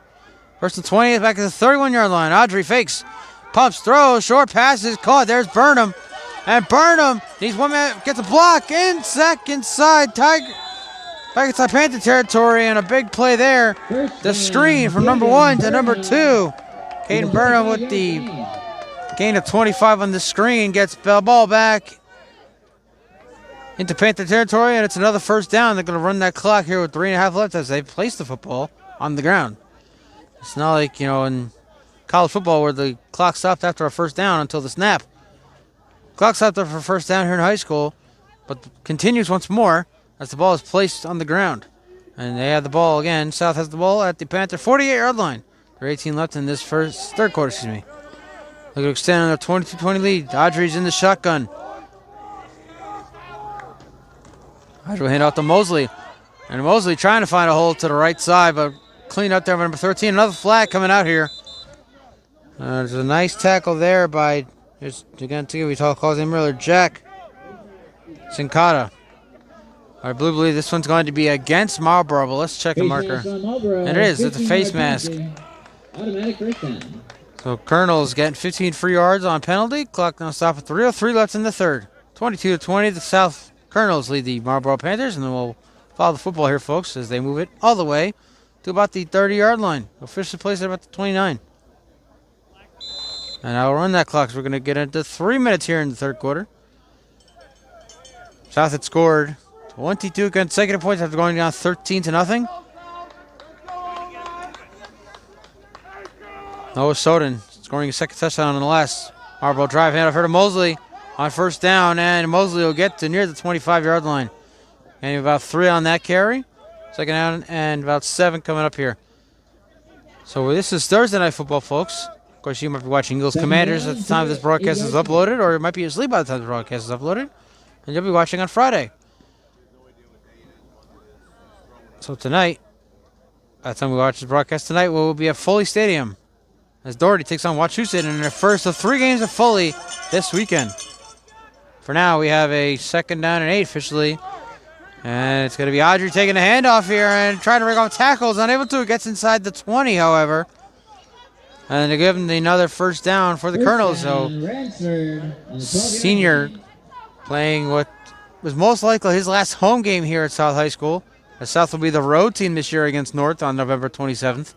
A: 1st and 20, back at the 31-yard line. Audrey fakes, pumps, throws, short passes, caught. There's Burnham. And Burnham, he's one man, gets a block inside Tiger. Back inside Panther territory, and a big play there. The screen from number 1 to number 2. Caden Burnham with the gain of 25 on the screen, gets the ball back into Panther territory, and it's another first down. They're going to run that clock here with 3.5 left as they place the football on the ground. It's not like, in college football where the clock stopped after a first down until the snap. Clock stopped after a first down here in high school, but continues once more as the ball is placed on the ground. And they have the ball again. South has the ball at the Panther 48-yard line. There are 18 left in this third quarter, Look to extend on a 22-20 lead. Audrey's in the shotgun. Audrey will hand off to Mosley. And Mosley trying to find a hole to the right side, but clean up there by number 13. Another flag coming out here. There's a nice tackle there by, we calls him earlier, Jack Sincata. I believe this one's going to be against Marlborough, but let's check the marker. And it is. It's a face mask.
B: Automatic first down.
A: So Colonel's getting 15 free yards on penalty. Clock now stop at 3:03 left in the third. 22-20. The South Colonels lead the Marlborough Panthers, and then we'll follow the football here, folks, as they move it all the way to about the 30-yard line. Officially placed at about the 29. And I'll run that clock, so we're going to get into 3 minutes here in the third quarter. South had scored 22 consecutive points after going down 13-0. Noah Soden scoring a second touchdown on the last Marlborough drive. Hand off here to Mosley on first down, and Mosley will get to near the 25-yard line. And about 3 on that carry. Second down and about 7 coming up here. So this is Thursday Night Football, folks. Of course, you might be watching Eagles Commanders at the time this broadcast is uploaded, or you might be asleep by the time the broadcast is uploaded. And you'll be watching on Friday. So tonight, by the time we watch the broadcast tonight, we'll be at Foley Stadium as Doherty takes on Wachusett in their first of 3 games at Foley this weekend. For now, we have a 2nd down and 8 officially. And it's going to be Audrey taking the handoff here and trying to rig off tackles. Unable to. It gets inside the 20, however. And they give him another first down for the Colonels. So, senior playing what was most likely his last home game here at South High School. As South will be the road team this year against North on November 27th.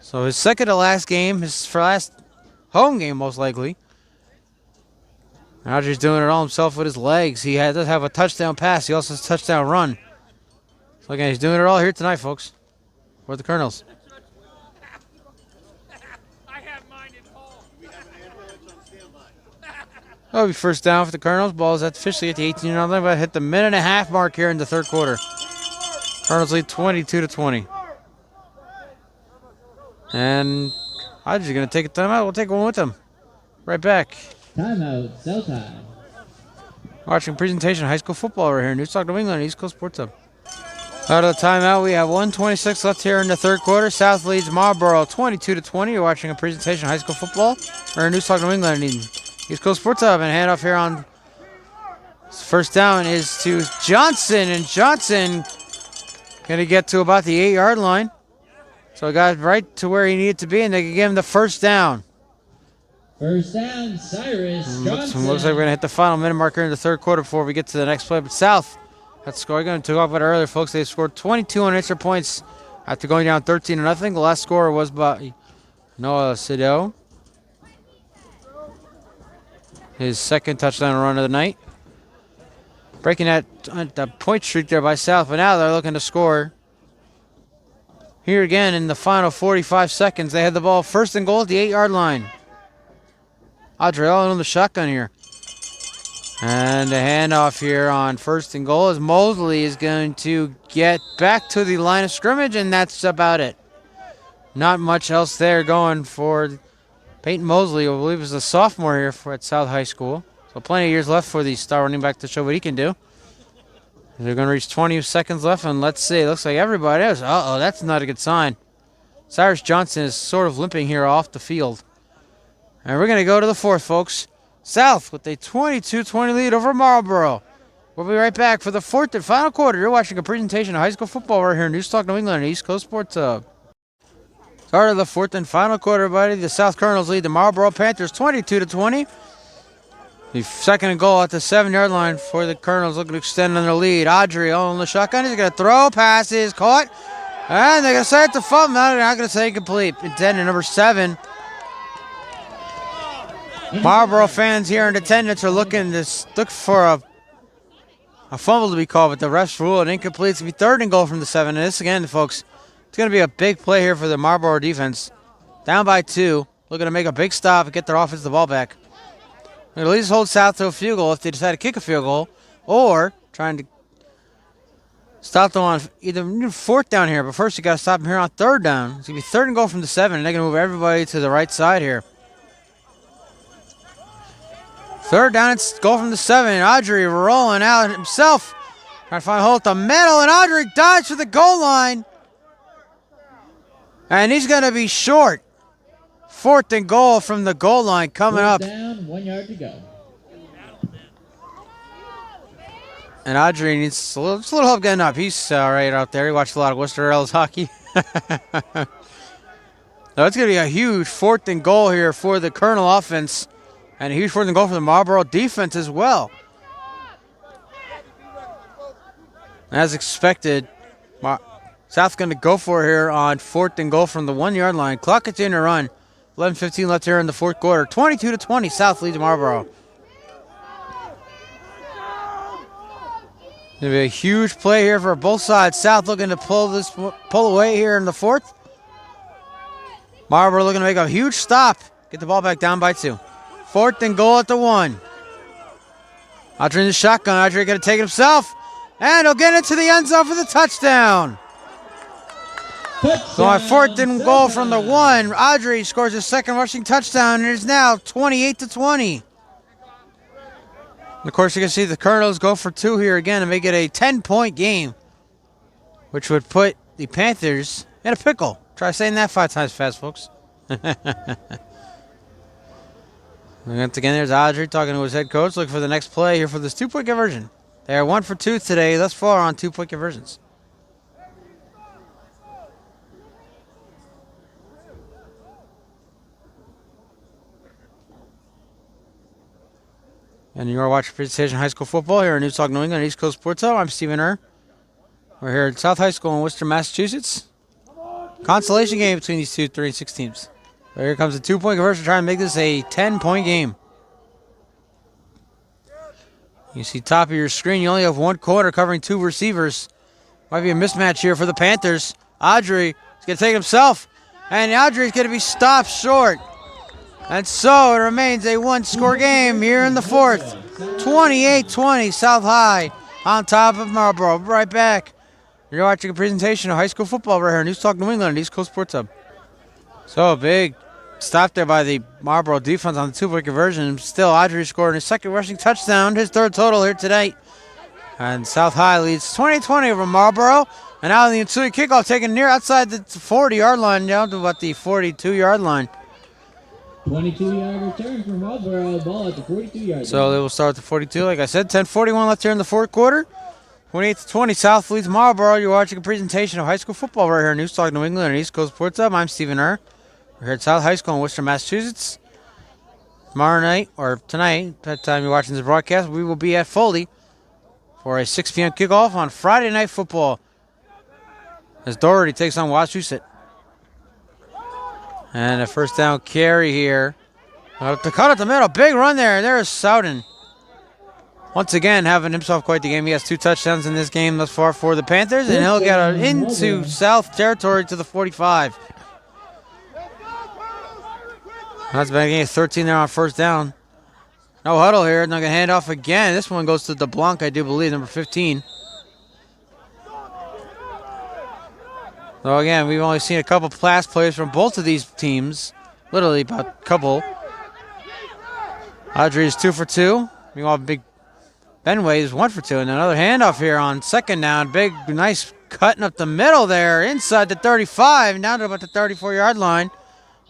A: So his second to last game, his last home game most likely. Audrey's doing it all himself with his legs. He does have a touchdown pass. He also has a touchdown run. So again, he's doing it all here tonight, folks, for the Colonels. That'll be first down for the Colonels. Ball is officially at the 18-yard line, but hit the minute-and-a-half mark here in the third quarter. Colonels lead 22-20. And I'm just going to take a timeout. We'll take one with them. Right back.
B: Timeout, South High.
A: Watching presentation of high school football right here. News Talk New England, East Coast Sports Hub. Out of the timeout, we have 1:26 left here in the third quarter. South leads Marlborough 22-20. You're watching a presentation of high school football. Right here, News Talk New England, East Coast Sports Hub. And handoff here on first down is to Johnson. And Johnson going to get to about the 8-yard line. So he got right to where he needed to be, and they can give him the first down.
B: First down, Cyrus Johnson.
A: Looks like we're going to hit the final minute marker in the third quarter before we get to the next play. But South, that's score. We're going to talk about it earlier, folks. They scored 22 unanswered points after going down 13-0. The last score was by Noah Sido. His second touchdown run of the night. Breaking that point streak there by South, but now they're looking to score. Here again in the final 45 seconds, they had the ball first and goal at the 8-yard line. Adriel on the shotgun here. And a handoff here on first and goal as Mosley is going to get back to the line of scrimmage, and that's about it. Not much else there going for Peyton Mosley, I believe is a sophomore here at South High School. So plenty of years left for the star running back to show what he can do. They're going to reach 20 seconds left, and let's see. It looks like everybody else. Uh-oh, that's not a good sign. Cyrus Johnson is sort of limping here off the field. And we're going to go to the fourth, folks. South with a 22-20 lead over Marlborough. We'll be right back for the fourth and final quarter. You're watching a presentation of high school football right here in News Talk New England and East Coast Sports Hub. Start of the fourth and final quarter, everybody. The South Colonels lead the Marlborough Panthers 22-20. The second and goal at the 7-yard line for the Colonels, looking to extend on their lead. Audrey on the shotgun. He's going to throw. Pass is caught. And they're going to say it's a fumble. No, they're not going to say incomplete. Intended number 7. Marlborough fans here in attendance are looking for a fumble to be called, but the refs rule it incomplete. It's going to be third and goal from the 7. And this, again, folks, it's going to be a big play here for the Marlborough defense. Down by 2. Looking to make a big stop and get their offense the ball back. They're going to at least hold South to a field goal if they decide to kick a field goal, or trying to stop them on either fourth down here. But first, you got to stop them here on third down. It's going to be third and goal from the 7, and they're going to move everybody to the right side here. Third down, it's goal from the 7. And Audrey rolling out himself. Trying to find a hole at the middle, and Audrey dives for the goal line. And he's going to be short. Fourth and goal from the goal line coming up.
B: Down, 1 yard to go.
A: And Audrey needs a little help getting up. He's right out there. He watched a lot of Worcester Ellis hockey. Now it's going to be a huge fourth and goal here for the Colonel offense. And a huge fourth and goal for the Marlborough defense as well. As expected, South's going to go for it here on fourth and goal from the 1 yard line. Clock continuing to run. 11:15 left here in the fourth quarter. 22-20, South leads Marlborough. Going to be a huge play here for both sides. South looking to pull away here in the fourth. Marlborough looking to make a huge stop. Get the ball back down by 2. Fourth and goal at the 1. Audrey in the shotgun. Audrey going to take it himself. And he'll get into the end zone for the touchdown. So on fourth and goal from the 1, Audrey scores his second rushing touchdown, and it is now 28-20. And of course, you can see the Colonels go for 2 here again and make it a 10-point game, which would put the Panthers in a pickle. Try saying that 5 times fast, folks. Once again, there's Audrey talking to his head coach, looking for the next play here for this 2-point conversion. They are 1 for 2 today, thus far on 2-point conversions. And you are watching Presentation High School Football here in News Talk New England, East Coast Sports Hub. I'm Stephen Err. We're here at South High School in Worcester, Massachusetts. Consolation game between these 3-6 teams. So here comes a 2-point conversion trying to make this a 10-point game. You see top of your screen, you only have 1 corner covering 2 receivers. Might be a mismatch here for the Panthers. Audrey is going to take it himself. And Audrey is going to be stopped short. And so it remains a one-score game here in the fourth. 28-20, South High on top of Marlborough. Right back. You're watching a presentation of high school football right here on News Talk New England, East Coast Sports Hub. So a big stop there by the Marlborough defense on the two-point conversion. Still, Audrey scored his second rushing touchdown, his third total here tonight. And South High leads 20-20 over Marlborough. And now the ensuing kickoff taken near outside the 40-yard line, down to about the 42-yard line.
B: 22-yard return for Marlborough, ball at the 42-yard line.
A: So they will start at the 42. Like I said, 10:41 left here in the fourth quarter. 28-20, South leads Marlborough. You're watching a presentation of high school football right here on News Talk New England and East Coast Sports Hub. I'm Stephen Err. We're here at South High School in Worcester, Massachusetts. Tomorrow night, or tonight, by the time you're watching this broadcast, we will be at Foley for a 6 p.m. kickoff on Friday Night Football as Doherty takes on Wachusett. And a first down carry here. To cut at the middle. Big run there. There's Soudan. Once again, having himself quite the game. He has 2 touchdowns in this game thus far for the Panthers, and he'll get into South territory to the 45. That's back again, 13 there on first down. No huddle here. They're going to hand off again. This one goes to DeBlanc, I do believe, number 15. So again, we've only seen a couple pass plays from both of these teams. Literally about a couple. Audrey is 2 for 2. Meanwhile, big Benway is 1 for 2. And another handoff here on second down. Big, nice cutting up the middle there. Inside the 35. Down to about the 34-yard line.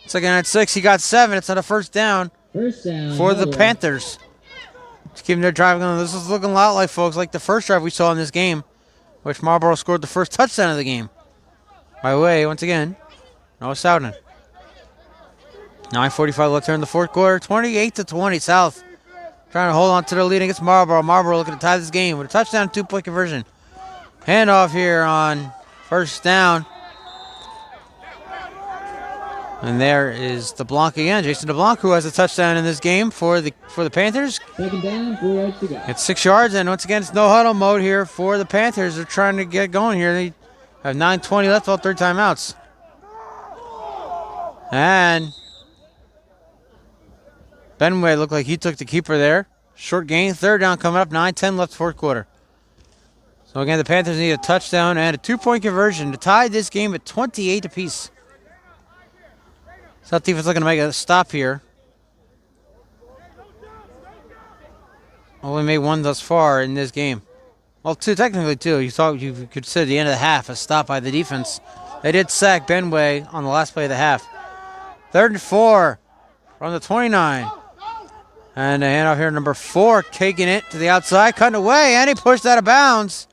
A: Second at 6. He got 7. It's on a first down for the Panthers. Just keeping their drive going. This is looking a lot like, folks, like the first drive we saw in this game, which Marlborough scored the first touchdown of the game. By the way, once again, Noah Soudan. 9:45 left here in the fourth quarter. 28-20 South. Trying to hold on to their lead against Marlborough. Marlborough looking to tie this game with a touchdown, 2-point conversion. Handoff here on first down. And there is DeBlanc again. Jason DeBlanc, who has a touchdown in this game for the Panthers.
B: Second down, 4 yards to go.
A: It's 6 yards, and once again, it's no huddle mode here for the Panthers. They're trying to get going here. They have 9:20 left, all 3 timeouts. And Benway looked like he took the keeper there. Short gain, third down coming up, 9:10 left fourth quarter. So again, the Panthers need a touchdown and a 2-point conversion to tie this game at 28 apiece. South defense looking to make a stop here. Only made 1 thus far in this game. Well, 2, technically 2. You could consider the end of the half a stop by the defense. They did sack Benway on the last play of the half. 3rd and 4 from the 29. And a handoff here, number 4, taking it to the outside, cutting away, and he pushed out of bounds.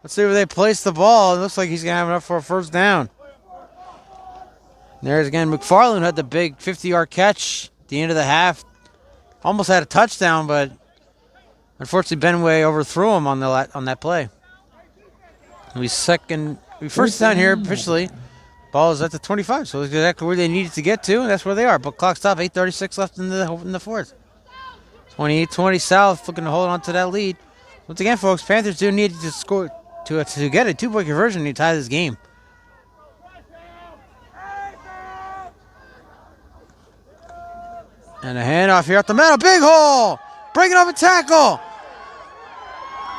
A: Let's see where they place the ball. It looks like he's going to have enough for a first down. There's again, McFarland had the big 50-yard catch at the end of the half. Almost had a touchdown, but unfortunately Benway overthrew him on that play. We first down here officially. Ball is at the 25, so it's exactly where they needed to get to, and that's where they are. But clock stop, 8:36 left in the fourth. 28-20 South, looking to hold on to that lead. Once again, folks, Panthers do need to score to get a 2-point conversion to tie this game. And a handoff here at the middle. Big hole. Breaking up a tackle.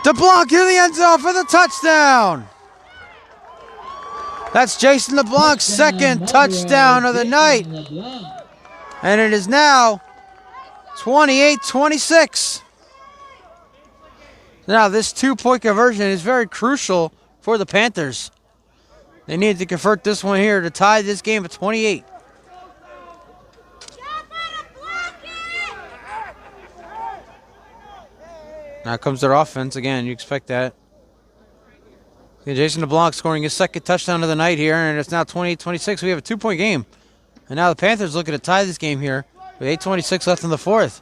A: DeBlanc in the end zone for the touchdown. That's Jason LeBlanc's second touchdown of the night. And it is now 28-26. Now, this 2-point conversion is very crucial for the Panthers. They need to convert this one here to tie this game at 28. Now comes their offense. Again, you expect that. Jason LeBlanc scoring his second touchdown of the night here, and it's now 28-26. We have a 2-point game. And now the Panthers looking to tie this game here with 8:26 left in the fourth.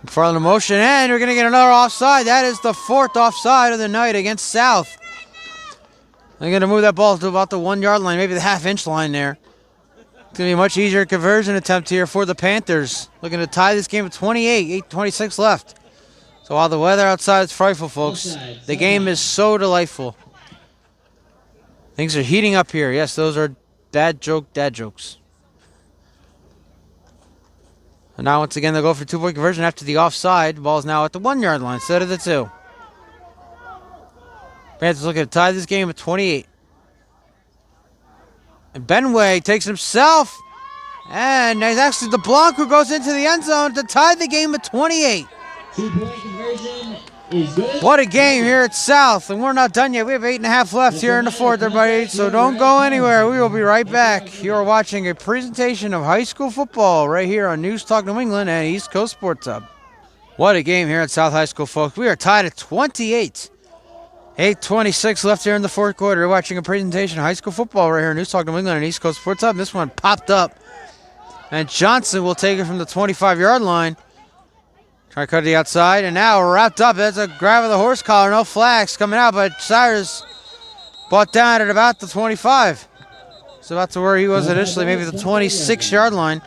A: McFarland in motion, and we're going to get another offside. That is the 4th offside of the night against South. They're going to move that ball to about the 1-yard line, maybe the half-inch line there. It's going to be a much easier conversion attempt here for the Panthers. Looking to tie this game at 28, 8:26 left. So while the weather outside is frightful, folks, the game is so delightful. Things are heating up here. Yes, those are dad jokes. And now once again they'll go for 2-point conversion after the offside. The ball is now at the 1-yard line instead of the 2. Panthers looking to tie this game at 28. And Benway takes himself. And there's actually DeBlanc who goes into the end zone to tie the game at 28.
B: 2-point conversion is good.
A: What a game here at South. And we're not done yet. We have 8.5 left here in the fourth, everybody. So don't go anywhere. We will be right back. You are watching a presentation of high school football right here on News Talk New England and East Coast Sports Hub. What a game here at South High School, folks. We are tied at 28. 8:26 left here in the fourth quarter. We're watching a presentation of high school football right here on News Talk New England and East Coast Sports Hub. This one popped up. And Johnson will take it from the 25-yard line. Try to cut to the outside. And now wrapped up. That's a grab of the horse collar. No flags coming out. But Cyrus brought down at about the 25. So about to where he was initially, maybe the 26-yard line.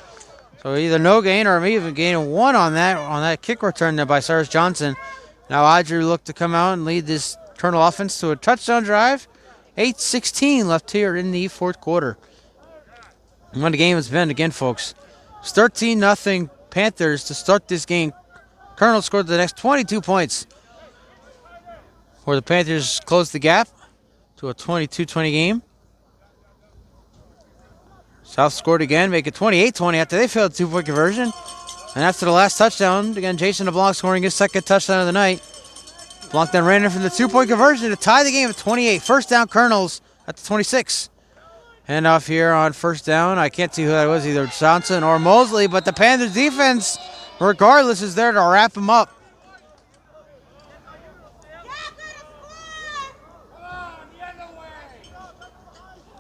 A: So either no gain or maybe even gain 1 on that kick return there by Cyrus Johnson. Now Audrey looked to come out and lead this Colonel offense to a touchdown drive. 8:16 left here in the fourth quarter. And what the game has been again, folks. It's 13-0 Panthers to start this game. Colonel scored the next 22 points. Where the Panthers closed the gap to a 22-20 game. South scored again, make it 28-20 after they failed the 2-point conversion. And after the last touchdown, again, Jason LeBlanc scoring his second touchdown of the night. LeBlanc then ran in from the 2-point conversion to tie the game at 28. First down, Colonels at the 26. Hand off here on first down. I can't see who that was, either Johnson or Mosley, but the Panthers defense, regardless, is there to wrap him up.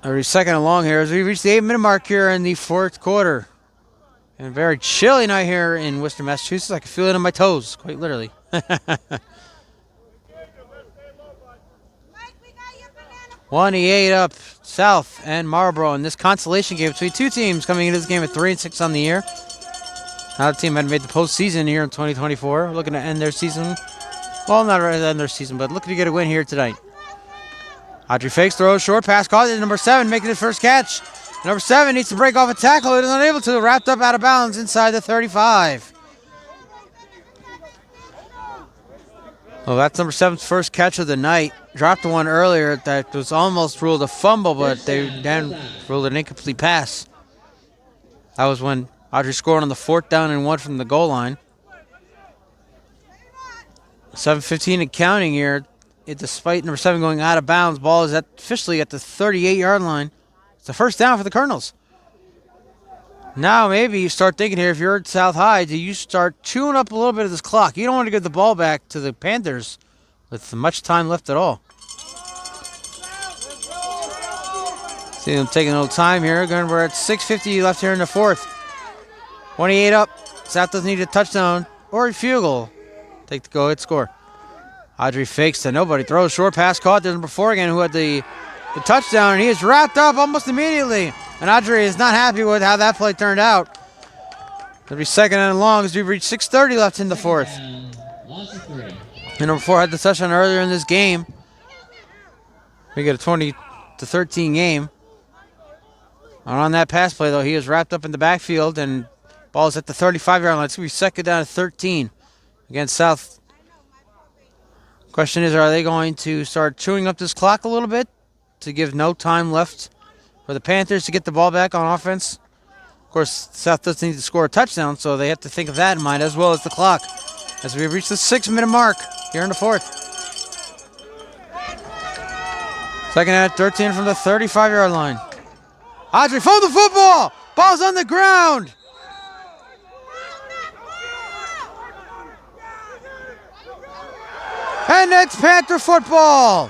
A: Every second along here as we reach the 8-minute mark here in the fourth quarter. And a very chilly night here in Worcester, Massachusetts. I can feel it in my toes, quite literally. 28 up South and Marlborough in this consolation game between two teams coming into this game at 3-6 on the year. Now the team had made the postseason here in 2024, looking to end their season. Well, not really end their season, but looking to get a win here tonight. Audrey fakes, throws, short pass, caught it. Number 7 making his first catch. Number 7 needs to break off a tackle. It is unable to. Wrapped up out of bounds inside the 35. Well, that's number 7's first catch of the night. Dropped one earlier that was almost ruled a fumble, but they then ruled an incomplete pass. That was when Audrey scored on the 4th down and 1 from the goal line. 7:15 and counting here. Despite number 7 going out of bounds, ball is officially at the 38-yard line. It's a first down for the Colonels. Now maybe you start thinking here, if you're at South High, do you start chewing up a little bit of this clock? You don't want to give the ball back to the Panthers with much time left at all. See them taking a little time here. We're at 6:50 left here in the fourth. 28 up. South doesn't need a touchdown or a field goal. Take the go-ahead score. Audrey fakes to nobody. Throws short pass caught. There's number 4 again who had the touchdown, and he is wrapped up almost immediately. And Audrey is not happy with how that play turned out. It'll be second and long as we've reached 6:30 left in the fourth. And number 4 had the touchdown earlier in this game. We get a 20-13 game. And on that pass play, though, he is wrapped up in the backfield, and ball is at the 35-yard line. It's going to be second down at 13 against South. Question is, are they going to start chewing up this clock a little bit to give no time left for the Panthers to get the ball back on offense? Of course, South does need to score a touchdown, so they have to think of that in mind as well as the clock as we reach the 6-minute mark here in the fourth. Second at 13 from the 35-yard line. Audrey for the football. Ball's on the ground. And it's Panther football.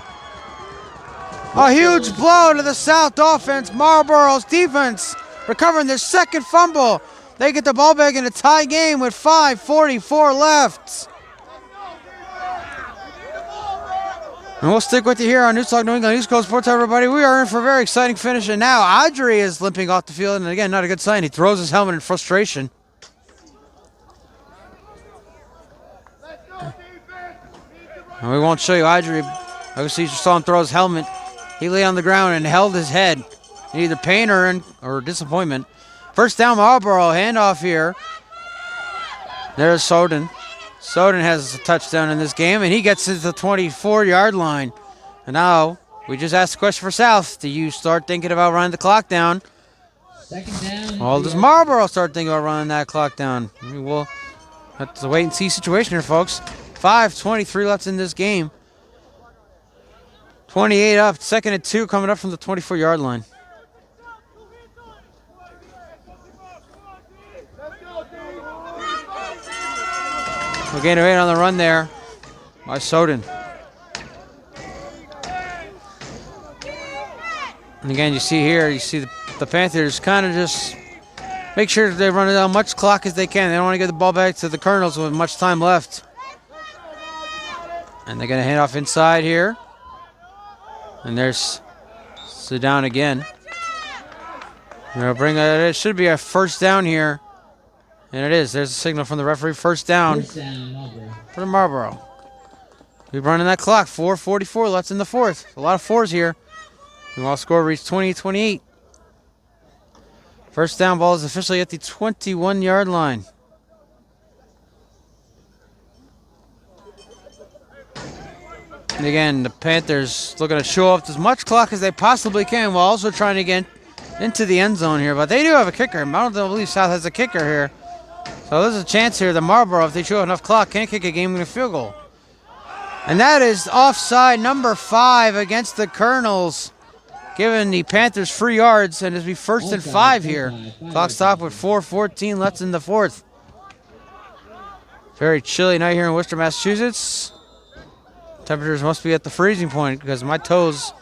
A: A huge blow to the South offense. Marlborough's defense recovering their second fumble. They get the ball back in a tie game with 5:44 left. And we'll stick with you here on News Talk New England East Coast Sports, everybody. We are in for a very exciting finish. And now Audrey is limping off the field. And again, not a good sign. He throws his helmet in frustration. And we won't show you Audrey. Obviously, you saw him throw his helmet He lay on the ground and held his head in either pain or disappointment. First down, Marlborough. Handoff here. There's Soden. Soden has a touchdown in this game, and he gets to the 24-yard line. And now, we just asked the question for South. Do you start thinking about running the clock down?
B: Second down.
A: Well, does Marlborough start thinking about running that clock down? I mean, we'll have to wait and see situation here, folks. 5:23 left in this game. 28 up, 2nd and 2 coming up from the 24-yard line. We're getting away on the run there by Soden. And again, you see here, the Panthers kind of just make sure they run as much clock as they can. They don't want to get the ball back to the Colonels with much time left. And they're going to hand off inside here. And there's down again. It should be a first down here. And it is. There's a signal from the referee. First down for the Marlborough. We're running that clock. 4:44 left in the fourth. A lot of fours here. The all score reached 28. First down, ball is officially at the 21-yard line. And again, the Panthers looking to show off as much clock as they possibly can while also trying to get into the end zone here. But they do have a kicker. I don't believe South has a kicker here. So there's a chance here that Marlborough, if they show enough clock, can kick a game-winning field goal. And that is offside number 5 against the Colonels, giving the Panthers free yards, and it'll be 1st and 5 here. Clock stopped with 4:14 left in the fourth. Very chilly night here in Worcester, Massachusetts. Temperatures must be at the freezing point because my toes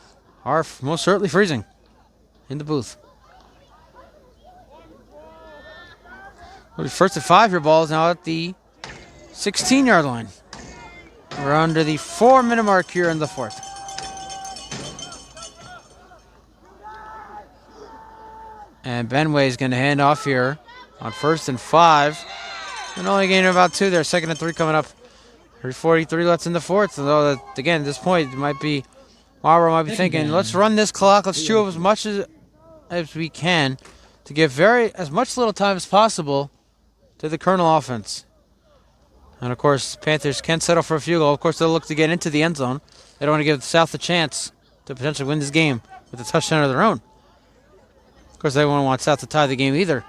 A: are most certainly freezing in the booth. Well, the 1st and 5 here, ball is now at the 16-yard line. We're under the 4-minute mark here in the fourth. And Benway is going to hand off here on 1st and 5. And only gaining about 2 there. 2nd and 3 coming up. 3:43 left in the fourth. Although, again, at this point, Marlborough might be thinking, let's run this clock. Let's chew up as much as we can to give as much little time as possible to the Colonel offense. And, of course, Panthers can settle for a field goal. Of course, they'll look to get into the end zone. They don't want to give South a chance to potentially win this game with a touchdown of their own. Of course, they won't want South to tie the game either.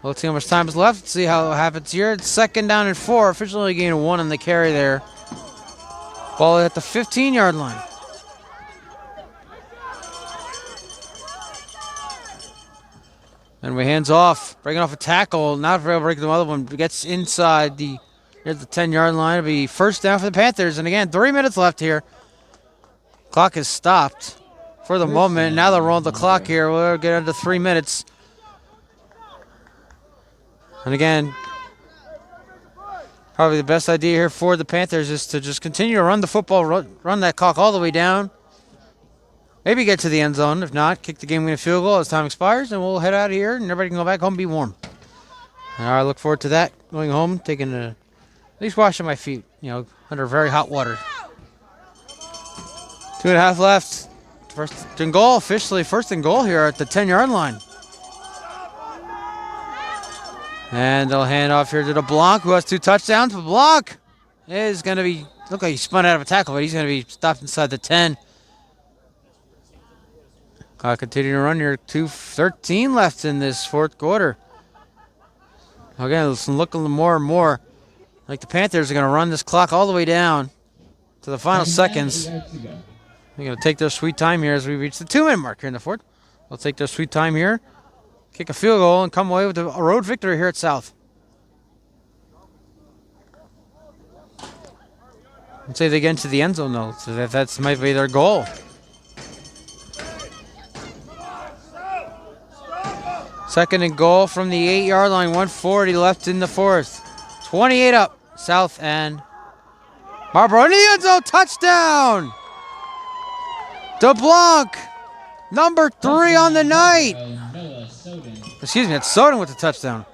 A: Well, let's see how much time is left. Let's see how it happens here. It's 2nd down and 4. Officially gaining 1 on the carry there. Ball at the 15-yard line. And we hands off, breaking off a tackle. Not able to break the other one. Gets inside the 10-yard line. It'll be 1st down for the Panthers. And again, 3 minutes left here. Clock is stopped for the moment. Now they'll roll the clock here. We'll get under 3 minutes. And again, probably the best idea here for the Panthers is to just continue to run the football, run that clock all the way down. Maybe get to the end zone. If not, kick the game-winning field goal as time expires, and we'll head out of here, and everybody can go back home and be warm. And I look forward to that. Going home, at least washing my feet, under very hot water. 2.5 left. 1st and goal, officially 1st and goal here at the 10-yard line. And they'll hand off here to LeBlanc, who has 2 touchdowns. LeBlanc is going to be, look like he spun out of a tackle, but he's going to be stopped inside the 10. Continuing to run here. 2:13 left in this fourth quarter. Again, it's looking more and more like the Panthers are going to run this clock all the way down to the final seconds. They're going to take their sweet time here as we reach the 2-minute mark here in the fourth. They'll take their sweet time here, kick a field goal, and come away with a road victory here at South. I'd say they get into the end zone, though, so that might be their goal. Second and goal from the 8-yard line, 1:40 left in the fourth. 28 up, South and Marlborough in the end zone, touchdown! DeBlanc, number 3 on the night. Excuse me, it's Soden with the touchdown.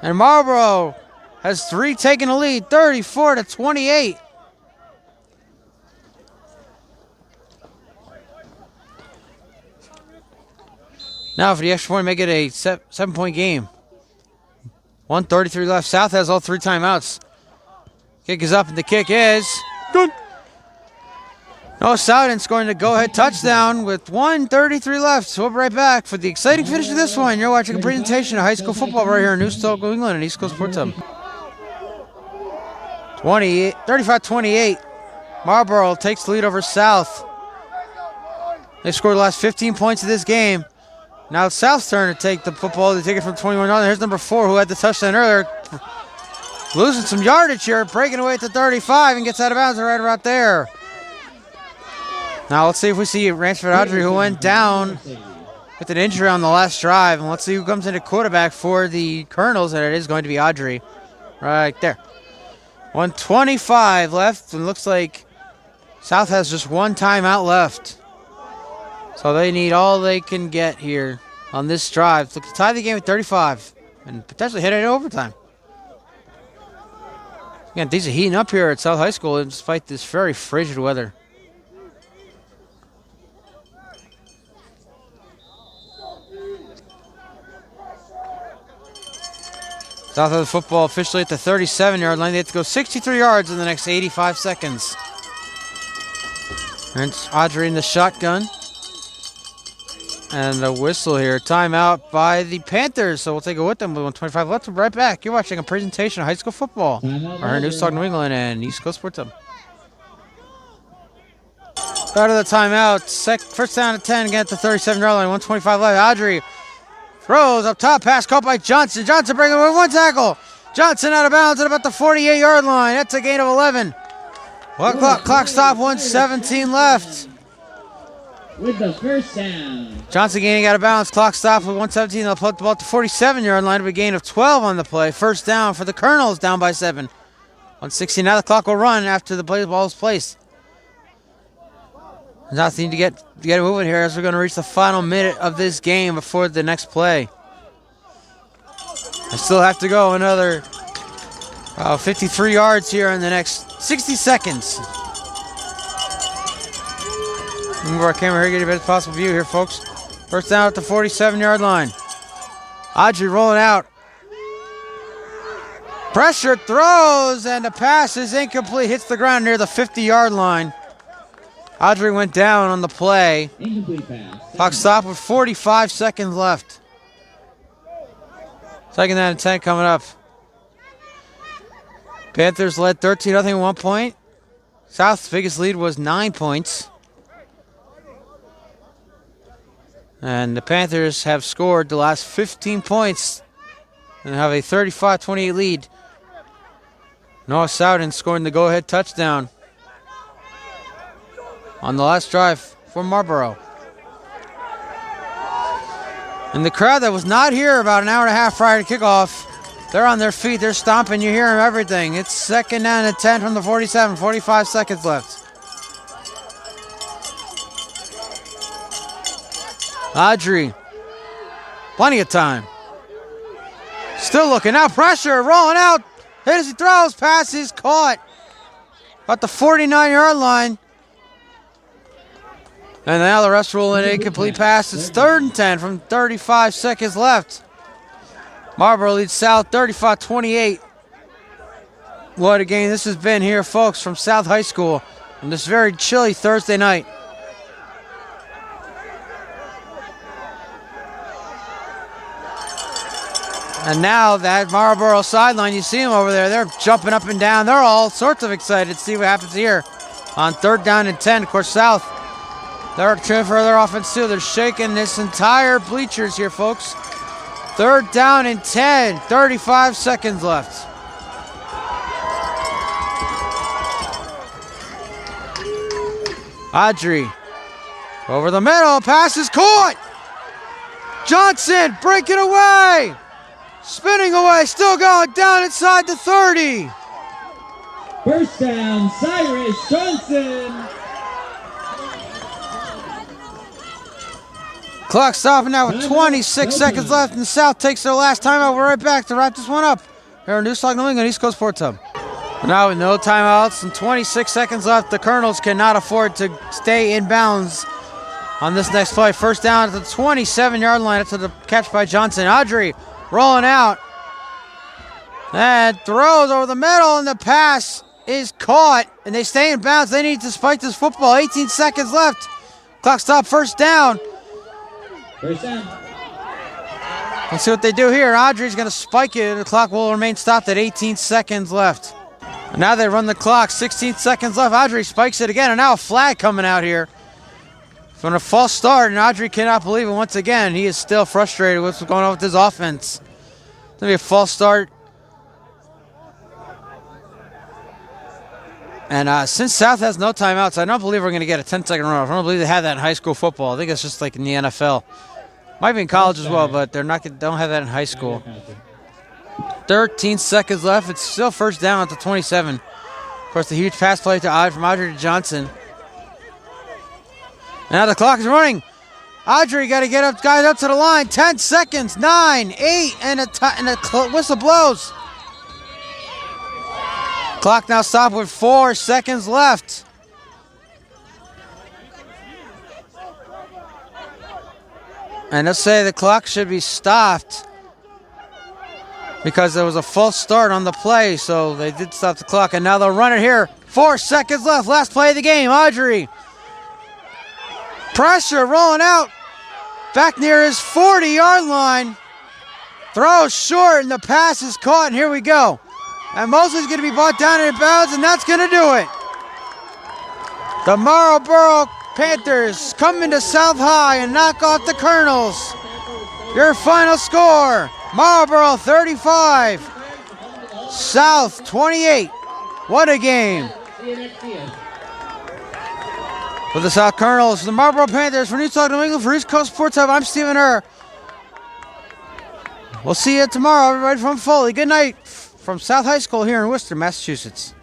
A: And Marlborough has 3 taking the lead, 34-28. Now for the extra point, make it a 7-point game. 1:33 left. South has all 3 timeouts. Kick is up, and the kick is good. Noah Soudan scoring the go-ahead touchdown with 1:33 left. So we'll be right back for the exciting finish of this one. You're watching a presentation of high school football right here in New Stoke, New England, and East Coast Sports Hub. 35-28. Marlborough takes the lead over South. They scored the last 15 points of this game. Now it's South's turn to take the football. They take it from 21 yards. Here's number 4 who had the touchdown earlier. Losing some yardage here, breaking away to 35 and gets out of bounds right about there. Now let's see if we see Ransford Audrey, who went down with an injury on the last drive. And let's see who comes into quarterback for the Colonels, and it is going to be Audrey right there. 1:25 left, and looks like South has just 1 timeout left. So they need all they can get here on this drive. Look to tie the game at 35 and potentially head into overtime. Again, things are heating up here at South High School despite this very frigid weather. South has the football officially at the 37-yard line. They have to go 63 yards in the next 85 seconds. And it's Audrey in the shotgun. And a whistle here. Timeout by the Panthers. So we'll take it with them with 1:25 left. We'll be right back. You're watching a presentation of high school football. Our News Talk New England and East Coast Sports Hub. Out of the timeout. First down at 10 again at the 37-yard line. 1:25 left. Audrey throws up top. Pass caught by Johnson. Johnson bringing away 1 tackle. Johnson out of bounds at about the 48-yard line. That's a gain of 11. Clock stop. 1:17 left.
B: With the first down.
A: Johnson gaining out of bounds. Clock stop with 1:17. They'll put the ball at the 47-yard line with a gain of 12 on the play. First down for the Colonels, down by 7. 1:16. Now the clock will run after the ball is placed. South need to get it moving here as we're going to reach the final minute of this game before the next play. I still have to go another 53 yards here in the next 60 seconds. Move our camera here, get a best possible view here, folks. First down at the 47-yard line. Audrey rolling out. Pressure, throws, and the pass is incomplete. Hits the ground near the 50-yard line. Audrey went down on the play.
B: Incomplete pass.
A: Clock stop with 45 seconds left. Second down and 10 coming up. Panthers led 13-0 at 1 point. South's biggest lead was 9 points. And the Panthers have scored the last 15 points and have a 35-28 lead. Noah Soudan scoring the go-ahead touchdown on the last drive for Marlborough. And the crowd that was not here about an hour and a half prior to kickoff, they're on their feet, they're stomping, you hear them, everything. It's second down and 10 from the 47, 45 seconds left. Audrey, plenty of time. Still looking out, pressure, rolling out. Hit as he throws, pass is caught. About the 49-yard line. And now the rest roll in a complete pass. It's 3rd and 10 from 35 seconds left. Marlborough leads South 35-28. What a game this has been here, folks, from South High School on this very chilly Thursday night. And now that Marlborough sideline, you see them over there. They're jumping up and down. They're all sorts of excited to see what happens here on 3rd down and 10. Of course, South, they're cheering for their offense too. They're shaking this entire bleachers here, folks. 3rd down and 10. 35 seconds left. Audrey over the middle. Pass is caught. Johnson breaking away. Spinning away, still going down inside the 30.
B: First down, Cyrus Johnson.
A: Clock stopping now with 26 seconds left, and the South takes their last timeout. We're right back to wrap this one up here on News Talk New England, East Coast Sports Hub. Now with no timeouts and 26 seconds left, the Colonels cannot afford to stay in bounds on this next play. First down at the 27-yard line. It's the catch by Johnson. Audrey rolling out. And throws over the middle, and the pass is caught. And they stay in bounds. They need to spike this football. 18 seconds left. Clock stop, first down.
B: First down.
A: Let's see what they do here. Audrey's going to spike it, and the clock will remain stopped at 18 seconds left. And now they run the clock. 16 seconds left. Audrey spikes it again, and now a flag coming out here from a false start, and Audrey cannot believe it once again. He is still frustrated with what's going on with his offense. It's going to be a false start. And since South has no timeouts, I don't believe we're going to get a 10-second runoff. I don't believe they have that in high school football. I think it's just like in the NFL. Might be in college as well, but don't have that in high school. 13 seconds left. It's still first down at the 27. Of course, the huge pass play to from Audrey to Johnson. And now the clock is running. Audrey got to get up, guys up to the line. 10 seconds, 9, 8, and the whistle blows. Clock now stopped with 4 seconds left. And let's say the clock should be stopped because there was a false start on the play, so they did stop the clock, and now they'll run it here. 4 seconds left, last play of the game. Audrey, pressure rolling out, back near his 40-yard line. Throws short, and the pass is caught, and here we go. And Mosley's going to be brought down in bounds, and that's going to do it. The Marlborough Panthers come into South High and knock off the Colonels. Your final score, Marlborough 35, South 28. What a game. For the South Colonels, the Marlborough Panthers, for News Talk New England, for East Coast Sports Hub, I'm Stephen Herr. We'll see you tomorrow, everybody from Foley. Good night from South High School here in Worcester, Massachusetts.